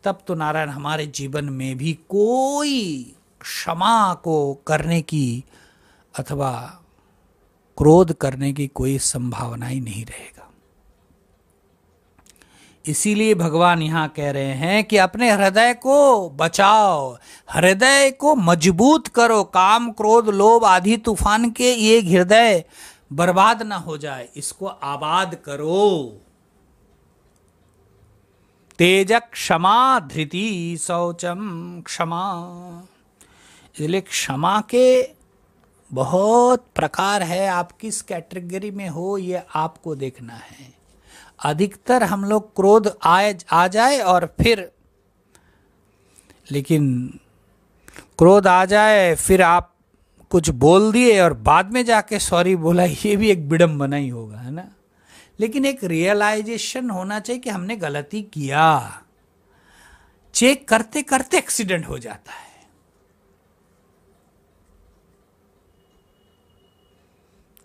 तब तो नारायण हमारे जीवन में भी कोई क्षमा को करने की अथवा क्रोध करने की कोई संभावना ही नहीं रहेगा। इसीलिए भगवान यहां कह रहे हैं कि अपने हृदय को बचाओ, हृदय को मजबूत करो, काम क्रोध लोभ आदि तूफान के ये हृदय बर्बाद ना हो जाए, इसको आबाद करो। तेज क्षमा धृति शौचम क्षमा। इसलिए क्षमा के बहुत प्रकार है, आप किस कैटेगरी में हो ये आपको देखना है। अधिकतर हम लोग क्रोध आ जाए और फिर, लेकिन क्रोध आ जाए फिर आप कुछ बोल दिए और बाद में जाके सॉरी बोला, ये भी एक विडंबना ही होगा, है ना। लेकिन एक रियलाइजेशन होना चाहिए कि हमने गलती किया। चेक करते करते एक्सीडेंट हो जाता है।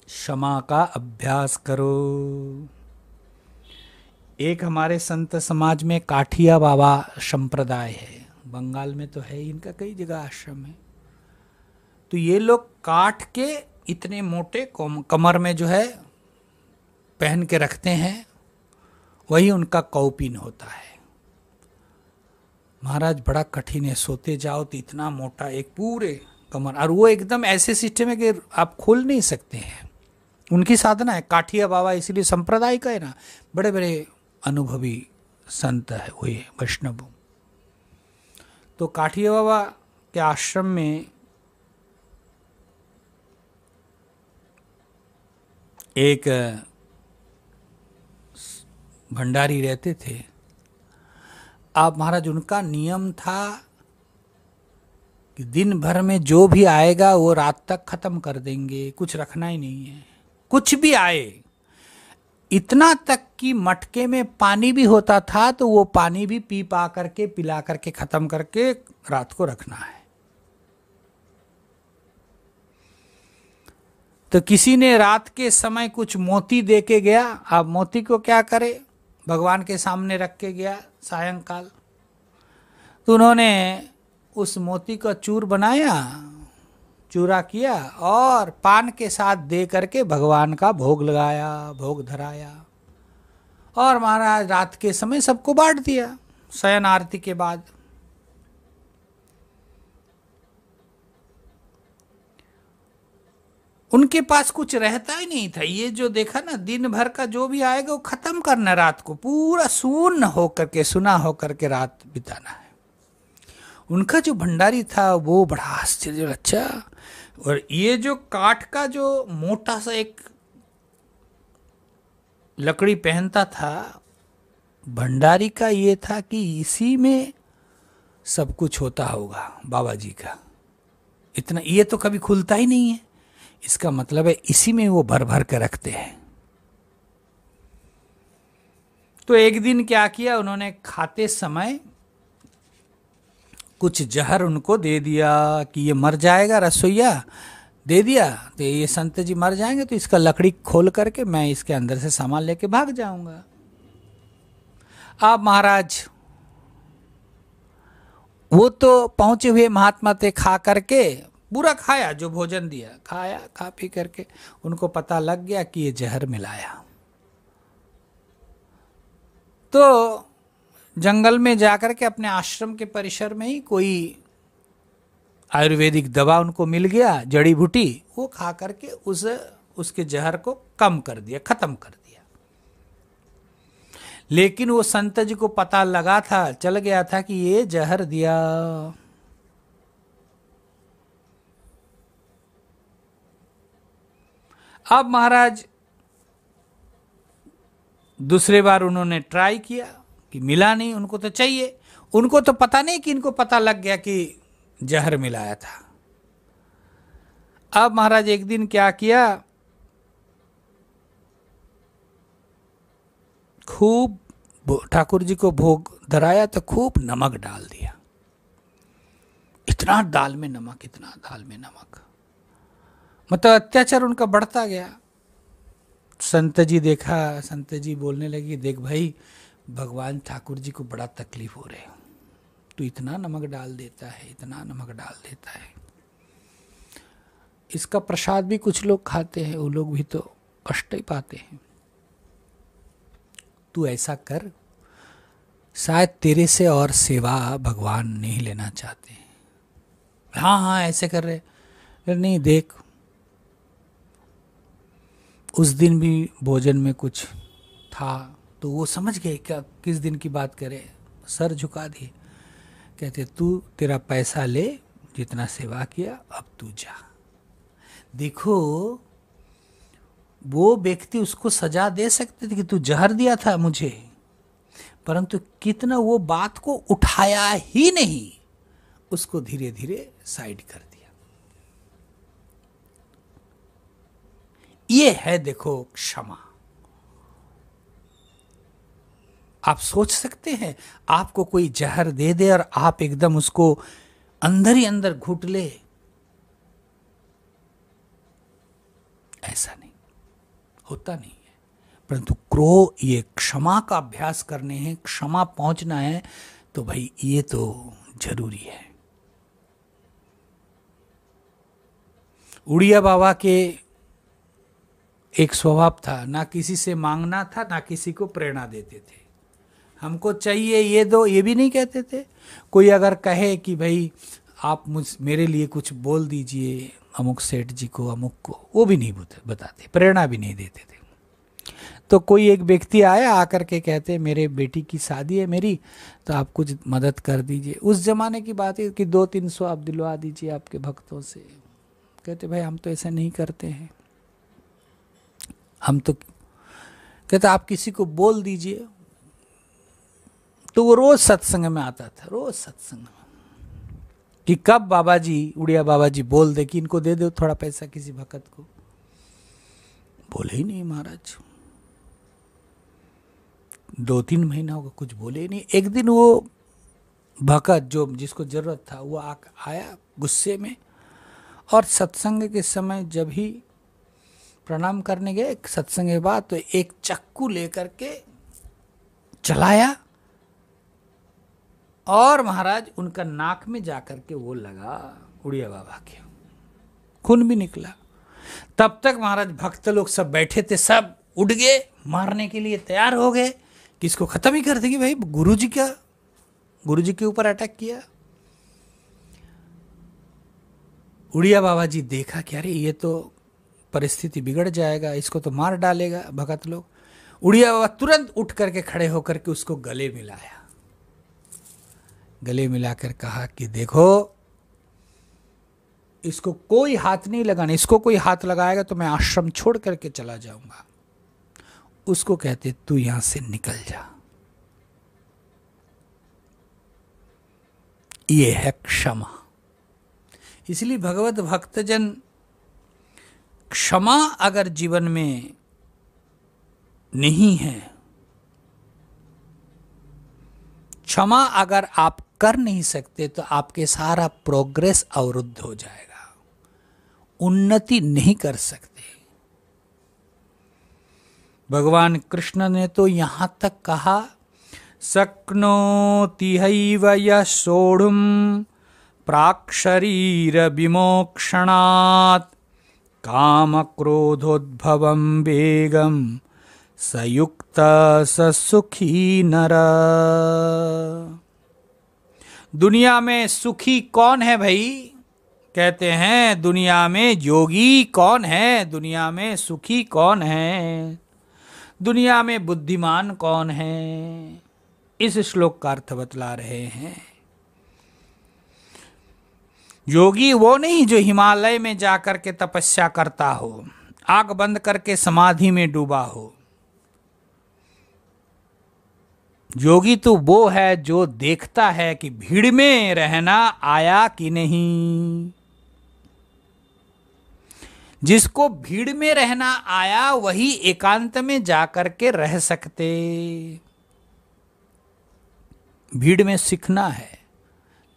क्षमा का अभ्यास करो। एक हमारे संत समाज में काठिया बाबा संप्रदाय है, बंगाल में तो है, इनका कई जगह आश्रम है। तो ये लोग काठ के इतने मोटे कमर में जो है पहन के रखते हैं, वही उनका कौपीन होता है। महाराज बड़ा कठिन है, सोते जाओ तो इतना मोटा एक पूरे कमर, और वो एकदम ऐसे सिस्टम है कि आप खोल नहीं सकते हैं। उनकी साधना है काठिया बाबा, इसीलिए संप्रदाय का है ना, बड़े बड़े अनुभवी संत है वो, ये वैष्णव। तो काठिया बाबा के आश्रम में एक भंडारी रहते थे। आप महाराज उनका नियम था कि दिन भर में जो भी आएगा वो रात तक खत्म कर देंगे, कुछ रखना ही नहीं है, कुछ भी आए। इतना तक कि मटके में पानी भी होता था तो वो पानी भी पी पा करके पिला करके खत्म करके रात को रखना है। तो किसी ने रात के समय कुछ मोती दे के गया। अब मोती को क्या करे, भगवान के सामने रख के गया सायंकाल। तो उन्होंने उस मोती का चूर बनाया, चूरा किया और पान के साथ दे करके भगवान का भोग लगाया, भोग धराया, और महाराज रात के समय सबको बांट दिया शयन आरती के बाद। उनके पास कुछ रहता ही नहीं था। ये जो देखा ना, दिन भर का जो भी आएगा वो खत्म करना, रात को पूरा सुन होकर के, सुना होकर के रात बिताना है। उनका जो भंडारी था वो बड़ा आश्चर्य, अच्छा। और ये जो काठ का जो मोटा सा एक लकड़ी पहनता था, भंडारी का ये था कि इसी में सब कुछ होता होगा बाबा जी का। इतना, ये तो कभी खुलता ही नहीं है, इसका मतलब है इसी में वो भर भर के रखते हैं। तो एक दिन क्या किया उन्होंने, खाते समय कुछ जहर उनको दे दिया कि ये मर जाएगा, रसोईया दे दिया तो ये संत जी मर जाएंगे, तो इसका लकड़ी खोल करके मैं इसके अंदर से सामान लेके भाग जाऊंगा। आप महाराज वो तो पहुंचे हुए महात्मा थे, खा करके पूरा खाया, जो भोजन दिया खाया, खा पी करके उनको पता लग गया कि ये जहर मिलाया। तो जंगल में जाकर के अपने आश्रम के परिसर में ही कोई आयुर्वेदिक दवा उनको मिल गया, जड़ी बूटी, वो खा करके उसके जहर को कम कर दिया, खत्म कर दिया। लेकिन वो संत जी को पता लगा था, चल गया था कि ये जहर दिया। अब महाराज दूसरे बार उन्होंने ट्राई किया कि मिला नहीं, उनको तो चाहिए, उनको तो पता नहीं कि इनको पता लग गया कि जहर मिलाया था। अब महाराज एक दिन क्या किया, खूब ठाकुर जी को भोग धराया तो खूब नमक डाल दिया। इतना दाल में नमक, इतना दाल में नमक, मतलब अत्याचार उनका बढ़ता गया। संत जी देखा, संत जी बोलने लगी, देख भाई भगवान ठाकुर जी को बड़ा तकलीफ हो रहे, तू इतना नमक डाल देता है, इतना नमक डाल देता है। इसका प्रसाद भी कुछ लोग खाते हैं, वो लोग भी तो कष्ट ही पाते हैं। तू ऐसा कर, शायद तेरे से और सेवा भगवान नहीं लेना चाहते हैं। हाँ हाँ ऐसे कर रहे, नहीं देख, उस दिन भी भोजन में कुछ था, तो वो समझ गए क्या किस दिन की बात करे, सर झुका दिए, कहते तू तेरा पैसा ले, जितना सेवा किया, अब तू जा। देखो वो व्यक्ति उसको सजा दे सकते थे कि तू जहर दिया था मुझे, परंतु कितना वो बात को उठाया ही नहीं, उसको धीरे धीरे साइड कर दिया। ये है देखो क्षमा। आप सोच सकते हैं आपको कोई जहर दे दे और आप एकदम उसको अंदर ही अंदर घुट ले, ऐसा नहीं होता, नहीं है। परंतु क्रोध, ये क्षमा का अभ्यास करने हैं, क्षमा पहुंचना है, तो भाई ये तो जरूरी है। उड़िया बाबा के एक स्वभाव था, ना किसी से मांगना था, ना किसी को प्रेरणा देते थे। हमको चाहिए ये दो, ये भी नहीं कहते थे। कोई अगर कहे कि भाई आप मेरे लिए कुछ बोल दीजिए अमुक सेठ जी को, अमुक को, वो भी नहीं बताते, प्रेरणा भी नहीं देते थे। तो कोई एक व्यक्ति आया, आकर के कहते मेरे बेटी की शादी है मेरी, तो आप कुछ मदद कर दीजिए। उस जमाने की बात है कि 200-300 आप दिलवा दीजिए आपके भक्तों से। कहते भाई हम तो ऐसा नहीं करते हैं, हम तो, कहते आप किसी को बोल दीजिए। तो वो रोज सत्संग में आता था, रोज सत्संग में, कि कब बाबा जी, उड़िया बाबा जी बोल दे कि इनको दे दो थोड़ा पैसा किसी भक्त को। बोले ही नहीं महाराज, 2-3 महीना होगा कुछ बोले ही नहीं। एक दिन वो भक्त जो जिसको जरूरत था वो आया गुस्से में, और सत्संग के समय जब ही प्रणाम करने गए सत्संग के बाद, तो एक चक्कू लेकर के चलाया और महाराज उनका नाक में जाकर के वो लगा, उड़िया बाबा के खून भी निकला। तब तक महाराज भक्त लोग सब बैठे थे, सब उठ गए, मारने के लिए तैयार हो गए कि इसको खत्म ही कर देंगे, भाई गुरुजी के ऊपर अटैक किया। उड़िया बाबा जी देखा कि अरे ये तो परिस्थिति बिगड़ जाएगा, इसको तो मार डालेगा भगत लोग। उड़िया बाबा तुरंत उठ करके खड़े होकर के उसको गले मिलाया, गले मिलाकर कहा कि देखो इसको कोई हाथ नहीं लगाना, इसको कोई हाथ लगाएगा तो मैं आश्रम छोड़ करके चला जाऊंगा। उसको कहते तू यहां से निकल जा। ये है क्षमा। इसलिए भगवत भक्तजन, क्षमा अगर जीवन में नहीं है, क्षमा अगर आप कर नहीं सकते, तो आपके सारा प्रोग्रेस अवरुद्ध हो जाएगा, उन्नति नहीं कर सकते। भगवान कृष्ण ने तो यहां तक कहा, शक्नोति हैव यः सोढुं प्राक् शरीर विमोक्षणात् कामक्रोधोद्भवं वेगं स युक्त स सुखी नर। दुनिया में सुखी कौन है भाई? कहते हैं दुनिया में योगी कौन है, दुनिया में सुखी कौन है, दुनिया में बुद्धिमान कौन है? इस श्लोक का अर्थ बतला रहे हैं। योगी वो नहीं जो हिमालय में जाकर के तपस्या करता हो, आंख बंद करके समाधि में डूबा हो। योगी तो वो है जो देखता है कि भीड़ में रहना आया कि नहीं। जिसको भीड़ में रहना आया वही एकांत में जाकर के रह सकते। भीड़ में सीखना है,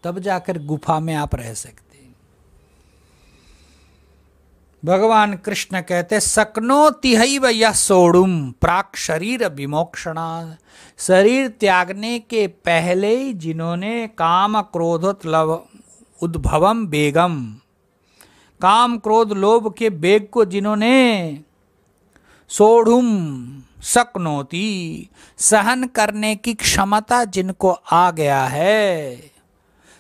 तब जाकर गुफा में आप रह सकते। भगवान कृष्ण कहते शक्नोति हैव यः सोढुं प्राक् शरीर विमोक्षणा। शरीर त्यागने के पहले ही जिन्होंने काम क्रोधोद्भवम वेगम, काम क्रोध लोभ के वेग को जिन्होंने सोढुं शक्नोति, सहन करने की क्षमता जिनको आ गया है,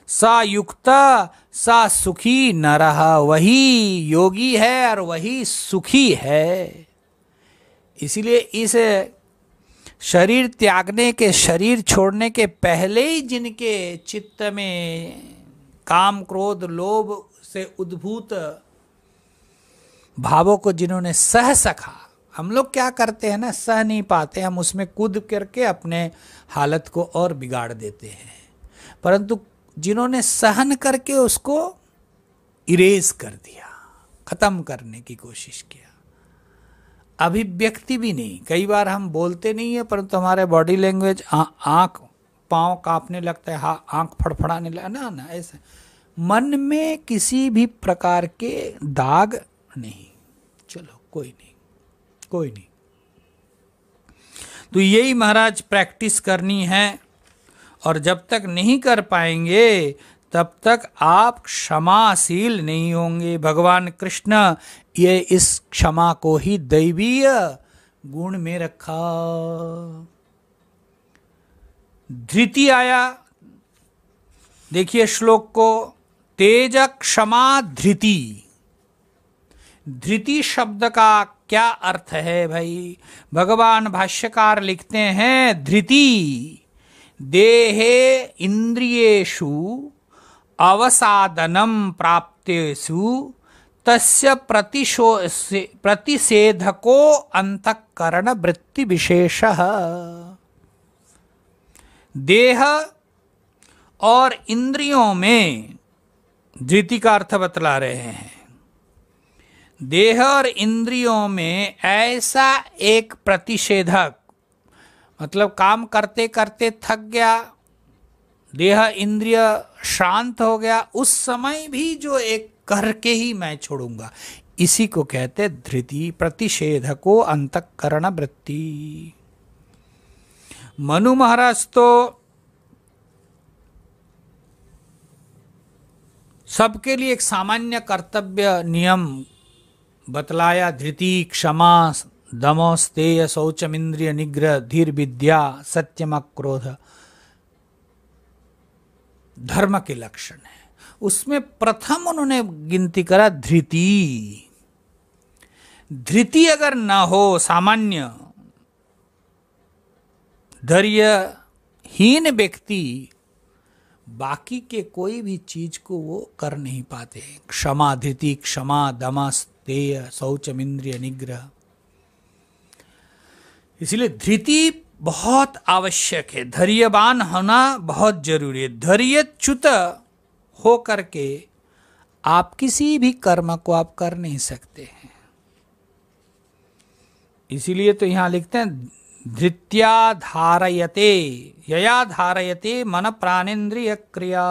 सा युक्ता सा सुखी नरः, वही योगी है और वही सुखी है। इसीलिए इस शरीर त्यागने के, शरीर छोड़ने के पहले ही जिनके चित्त में काम क्रोध लोभ से उद्भूत भावों को जिन्होंने सह सका। हम लोग क्या करते हैं ना, सह नहीं पाते, हम उसमें कूद करके अपने हालत को और बिगाड़ देते हैं। परंतु जिन्होंने सहन करके उसको इरेज कर दिया, खत्म करने की कोशिश किया, अभिव्यक्ति भी नहीं, कई बार हम बोलते नहीं है परंतु हमारे बॉडी लैंग्वेज, आंख पांव कांपने लगता है, हाँ आंख फड़फड़ाने लगता है ना ऐसे। मन में किसी भी प्रकार के दाग नहीं, चलो कोई नहीं, कोई नहीं। तो यही महाराज प्रैक्टिस करनी है, और जब तक नहीं कर पाएंगे तब तक आप क्षमाशील नहीं होंगे। भगवान कृष्ण ये इस क्षमा को ही दैवीय गुण में रखा। धृति आया, देखिए श्लोक को, तेज क्षमा धृति। धृति शब्द का क्या अर्थ है भाई? भगवान भाष्यकार लिखते हैं धृति देहे इंद्रियेषु अवसादनम प्राप्तेषु तस्य प्रतिषेधको अंतःकरण वृत्ति विशेषः। देह और इंद्रियों में, धृति का अर्थ बतला रहे हैं, देह और इंद्रियों में ऐसा एक प्रतिषेधक, मतलब काम करते करते थक गया, देह इंद्रिय शांत हो गया, उस समय भी जो एक करके ही मैं छोड़ूंगा, इसी को कहते धृति, प्रतिषेधको अंतःकरण वृत्ति। मनु महाराज तो सबके लिए एक सामान्य कर्तव्य नियम बतलाया, धृति क्षमा दमो स्तेय शौचम इंद्रिय निग्रह धीर विद्या सत्यम क्रोध धर्म के लक्षण है। उसमें प्रथम उन्होंने गिनती करा धृति। धृति अगर न हो, सामान्य धैर्यहीन व्यक्ति बाकी के कोई भी चीज को वो कर नहीं पाते। क्षमा धृति, क्षमा दमा स्तेय शौचम इंद्रिय निग्रह, इसलिए धृति बहुत आवश्यक है, धैर्यवान होना बहुत जरूरी है। धैर्यच्युत हो करके आप किसी भी कर्म को आप कर नहीं सकते हैं। इसीलिए तो यहां लिखते हैं धृत्या धारयते यया धारयते मन प्राणेन्द्रिय क्रिया।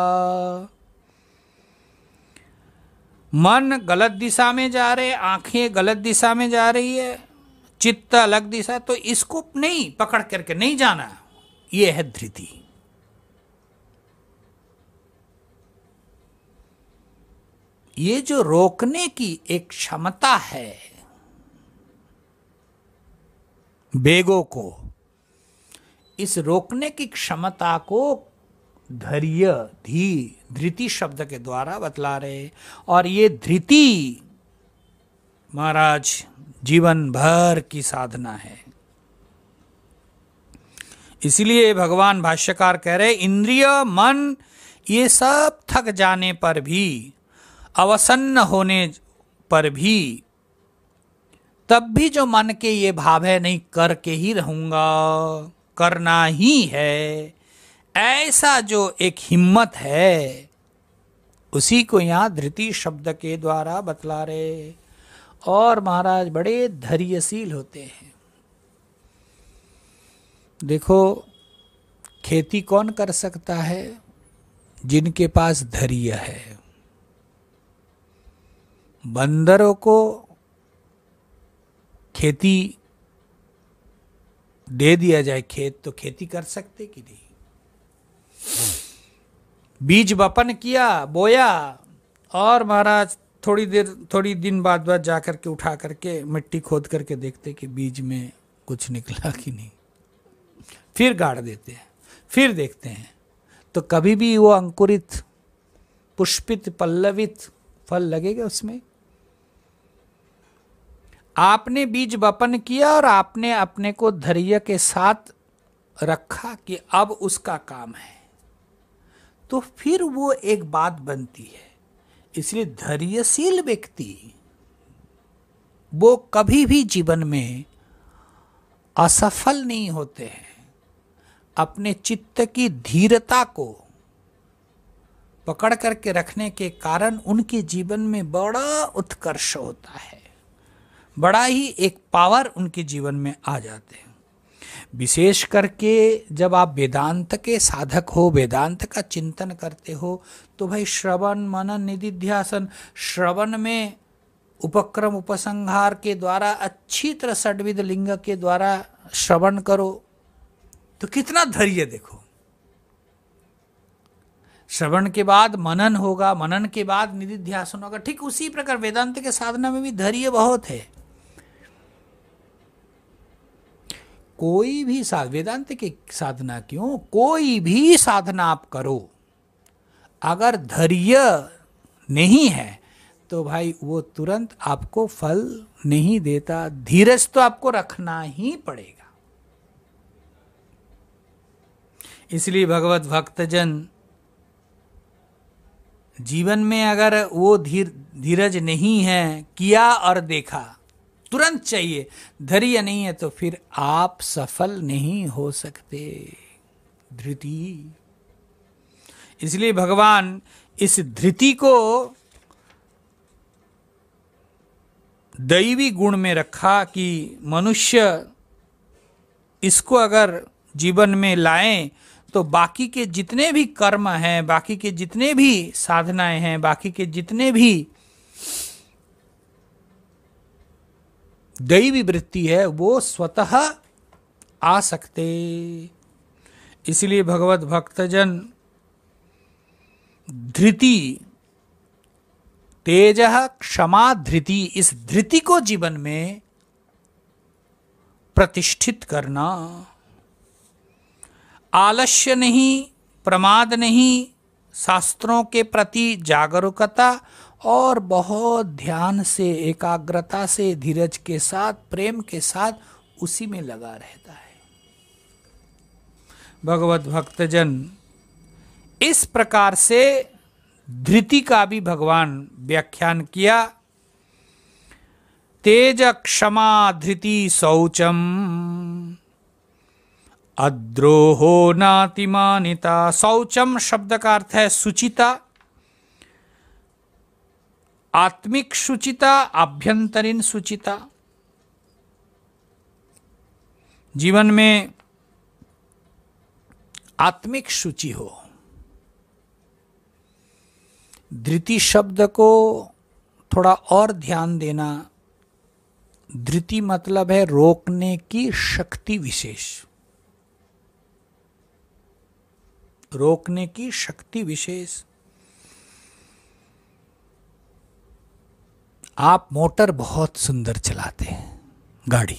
मन गलत दिशा में जा रहे, आंखें गलत दिशा में जा रही है, चित्त अलग दिशा, तो इसको नहीं पकड़ करके नहीं जाना, ये है धृति। ये जो रोकने की एक क्षमता है वेगों को, इस रोकने की क्षमता को धैर्य धृति शब्द के द्वारा बतला रहे। और ये धृति महाराज जीवन भर की साधना है। इसलिए भगवान भाष्यकार कह रहे इंद्रिय मन ये सब थक जाने पर भी, अवसन्न होने पर भी, तब भी जो मन के ये भाव है नहीं करके ही रहूंगा, करना ही है, ऐसा जो एक हिम्मत है, उसी को यहां धृति शब्द के द्वारा बतला रहे। और महाराज बड़े धैर्यशील होते हैं। देखो खेती कौन कर सकता है? जिनके पास धैर्य है। बंदरों को खेती दे दिया जाए खेत तो खेती कर सकते कि नहीं? बीज वपन किया, बोया, और महाराज थोड़ी दिन बाद जाकर के उठा करके मिट्टी खोद करके देखते कि बीज में कुछ निकला कि नहीं, फिर गाड़ देते हैं, फिर देखते हैं, तो कभी भी वो अंकुरित, पुष्पित, पल्लवित फल लगेगा उसमें? आपने बीज वपन किया और आपने अपने को धैर्य के साथ रखा कि अब उसका काम है, तो फिर वो एक बात बनती है। इसलिए धैर्यशील व्यक्ति वो कभी भी जीवन में असफल नहीं होते हैं। अपने चित्त की धीरता को पकड़ करके रखने के कारण उनके जीवन में बड़ा उत्कर्ष होता है, बड़ा ही एक पावर उनके जीवन में आ जाते हैं। विशेष करके जब आप वेदांत के साधक हो, वेदांत का चिंतन करते हो, तो भाई श्रवण मनन निधिध्यासन, श्रवण में उपक्रम उपसंहार के द्वारा अच्छी तरह षड्विध लिंग के द्वारा श्रवण करो, तो कितना धैर्य देखो। श्रवण के बाद मनन होगा, मनन के बाद निधिध्यासन होगा। ठीक उसी प्रकार वेदांत के साधना में भी धैर्य बहुत है। कोई भी वेदांत की साधना क्यों, कोई भी साधना आप करो, अगर धैर्य नहीं है तो भाई वो तुरंत आपको फल नहीं देता। धीरज तो आपको रखना ही पड़ेगा। इसलिए भगवत भक्तजन जीवन में अगर वो धीरज नहीं है, किया और देखा, तुरंत चाहिए, धैर्य नहीं है, तो फिर आप सफल नहीं हो सकते। धृति। इसलिए भगवान इस धृति को दैवी गुण में रखा कि मनुष्य इसको अगर जीवन में लाएं तो बाकी के जितने भी कर्म हैं, बाकी के जितने भी साधनाएं हैं, बाकी के जितने भी दैवी वृत्ति है वो स्वतः आ सकते। इसलिए भगवत भक्तजन धृति, तेज क्षमा धृति, इस धृति को जीवन में प्रतिष्ठित करना। आलस्य नहीं, प्रमाद नहीं, शास्त्रों के प्रति जागरूकता और बहुत ध्यान से, एकाग्रता से, धीरज के साथ, प्रेम के साथ उसी में लगा रहता है। भगवत भक्तजन इस प्रकार से धृति का भी भगवान व्याख्यान किया। तेज क्षमा धृति शौचम अद्रोहो नातिमानिता। शौचम शब्द का अर्थ है शुचिता, आत्मिक शुचिता, आभ्यंतरीण शुचिता। जीवन में आत्मिक शुचि हो। धृति शब्द को थोड़ा और ध्यान देना। धृति मतलब है रोकने की शक्ति विशेष। रोकने की शक्ति विशेष। आप मोटर बहुत सुंदर चलाते हैं, गाड़ी,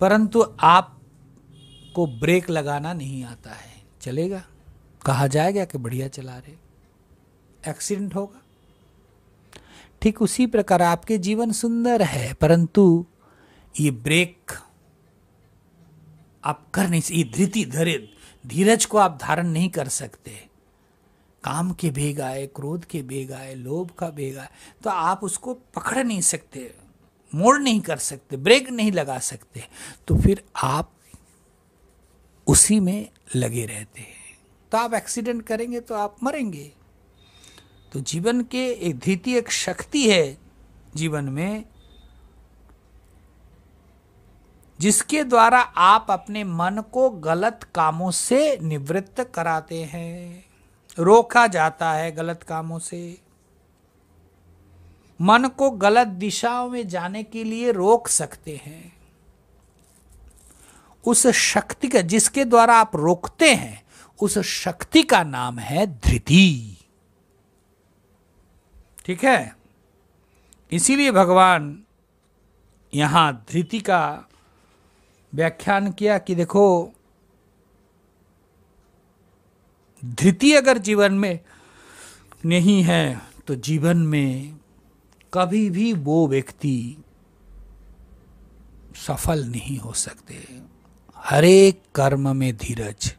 परंतु आपको ब्रेक लगाना नहीं आता है, चलेगा? कहा जाएगा कि बढ़िया चला रहे, एक्सीडेंट होगा। ठीक उसी प्रकार आपके जीवन सुंदर है, परंतु ये ब्रेक आप कर नहीं, ये धृति धीरज को आप धारण नहीं कर सकते। काम के बेग आए, क्रोध के बेग आए, लोभ का बेग आए, तो आप उसको पकड़ नहीं सकते, मोड़ नहीं कर सकते, ब्रेक नहीं लगा सकते, तो फिर आप उसी में लगे रहते हैं, तो आप एक्सीडेंट करेंगे तो आप मरेंगे। तो जीवन के एक धृति, एक शक्ति है जीवन में, जिसके द्वारा आप अपने मन को गलत कामों से निवृत्त कराते हैं, रोका जाता है गलत कामों से। मन को गलत दिशाओं में जाने के लिए रोक सकते हैं। उस शक्ति का, जिसके द्वारा आप रोकते हैं, उस शक्ति का नाम है धृति। ठीक है, इसीलिए भगवान यहां धृति का व्याख्यान किया कि देखो, धृति अगर जीवन में नहीं है तो जीवन में कभी भी वो व्यक्ति सफल नहीं हो सकते। हर एक कर्म में धीरज।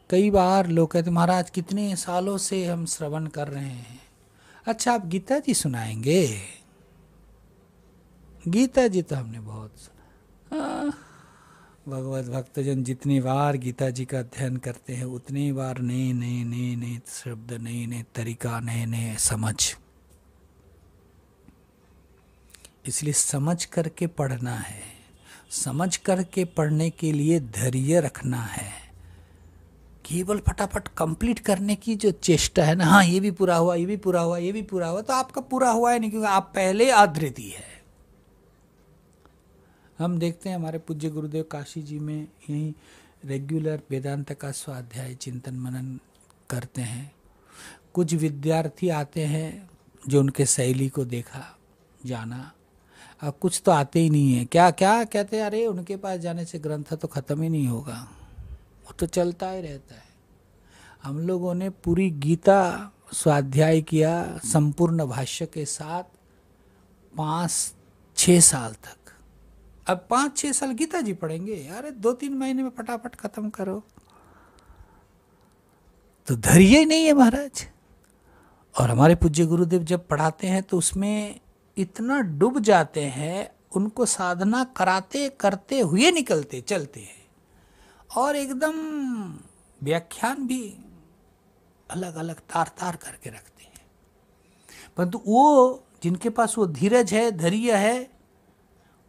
कई बार लोग कहते महाराज कितने सालों से हम श्रवण कर रहे हैं, अच्छा आप गीता जी सुनाएंगे? गीता जी तो हमने बहुत भगवत भक्तजन जितनी बार गीता जी का अध्ययन करते हैं उतनी बार नए नए नए नए शब्द, नए नए तरीका, नए नए समझ। इसलिए समझ करके पढ़ना है। समझ करके पढ़ने के लिए धैर्य रखना है। केवल फटाफट कंप्लीट करने की जो चेष्टा है ना, हाँ ये भी पूरा हुआ, ये भी पूरा हुआ, ये भी पूरा हुआ, तो आपका पूरा हुआ है नहीं, क्योंकि आप पहले अधृति है। हम देखते हैं हमारे पूज्य गुरुदेव काशी जी में यही रेगुलर वेदांत का स्वाध्याय चिंतन मनन करते हैं। कुछ विद्यार्थी आते हैं जो उनके शैली को देखा जाना, अब कुछ तो आते ही नहीं है। क्या क्या कहते हैं, अरे उनके पास जाने से ग्रंथ तो खत्म ही नहीं होगा, वो तो चलता ही रहता है। हम लोगों ने पूरी गीता स्वाध्याय किया संपूर्ण भाष्य के साथ 5-6 साल तक। अब 5-6 साल गीता जी पढ़ेंगे, अरे 2-3 महीने में फटाफट खत्म करो। तो धैर्य ही नहीं है महाराज। और हमारे पूज्य गुरुदेव जब पढ़ाते हैं तो उसमें इतना डूब जाते हैं, उनको साधना कराते करते हुए निकलते चलते हैं, और एकदम व्याख्यान भी अलग अलग तार तार करके रखते हैं। परंतु वो जिनके पास वो धीरज है, धैर्य है,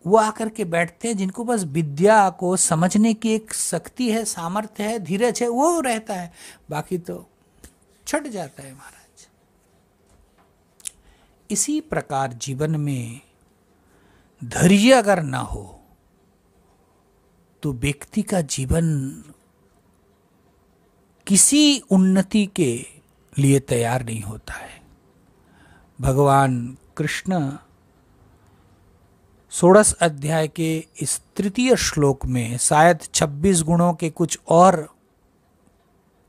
वो आकर के बैठते हैं। जिनको बस विद्या को समझने की एक शक्ति है, सामर्थ्य है, धीरज है, वो रहता है, बाकी तो छट जाता है महाराज। इसी प्रकार जीवन में धैर्य अगर ना हो तो व्यक्ति का जीवन किसी उन्नति के लिए तैयार नहीं होता है। भगवान कृष्ण 16 अध्याय के इस 3 श्लोक में शायद 26 गुणों के कुछ और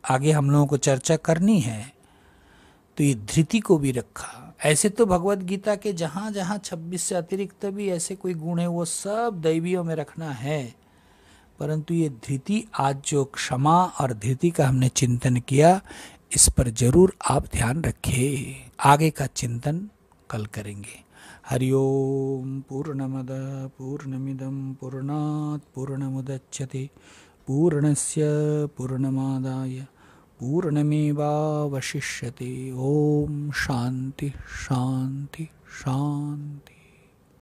आगे हम लोगों को चर्चा करनी है, तो ये धृति को भी रखा। ऐसे तो भगवत गीता के जहाँ जहाँ 26 से अतिरिक्त भी ऐसे कोई गुण है वो सब दैवियों में रखना है, परंतु ये धृति, आज जो क्षमा और धृति का हमने चिंतन किया, इस पर जरूर आप ध्यान रखें। आगे का चिंतन कल करेंगे। हरि ओम। पूर्णमद पूर्णमिदं पूर्णात् पूर्णमुदच्यते पूर्णस्य पूर्णमादाय पूर्णमेवावशिष्यते। ओम शांति शांति शांति।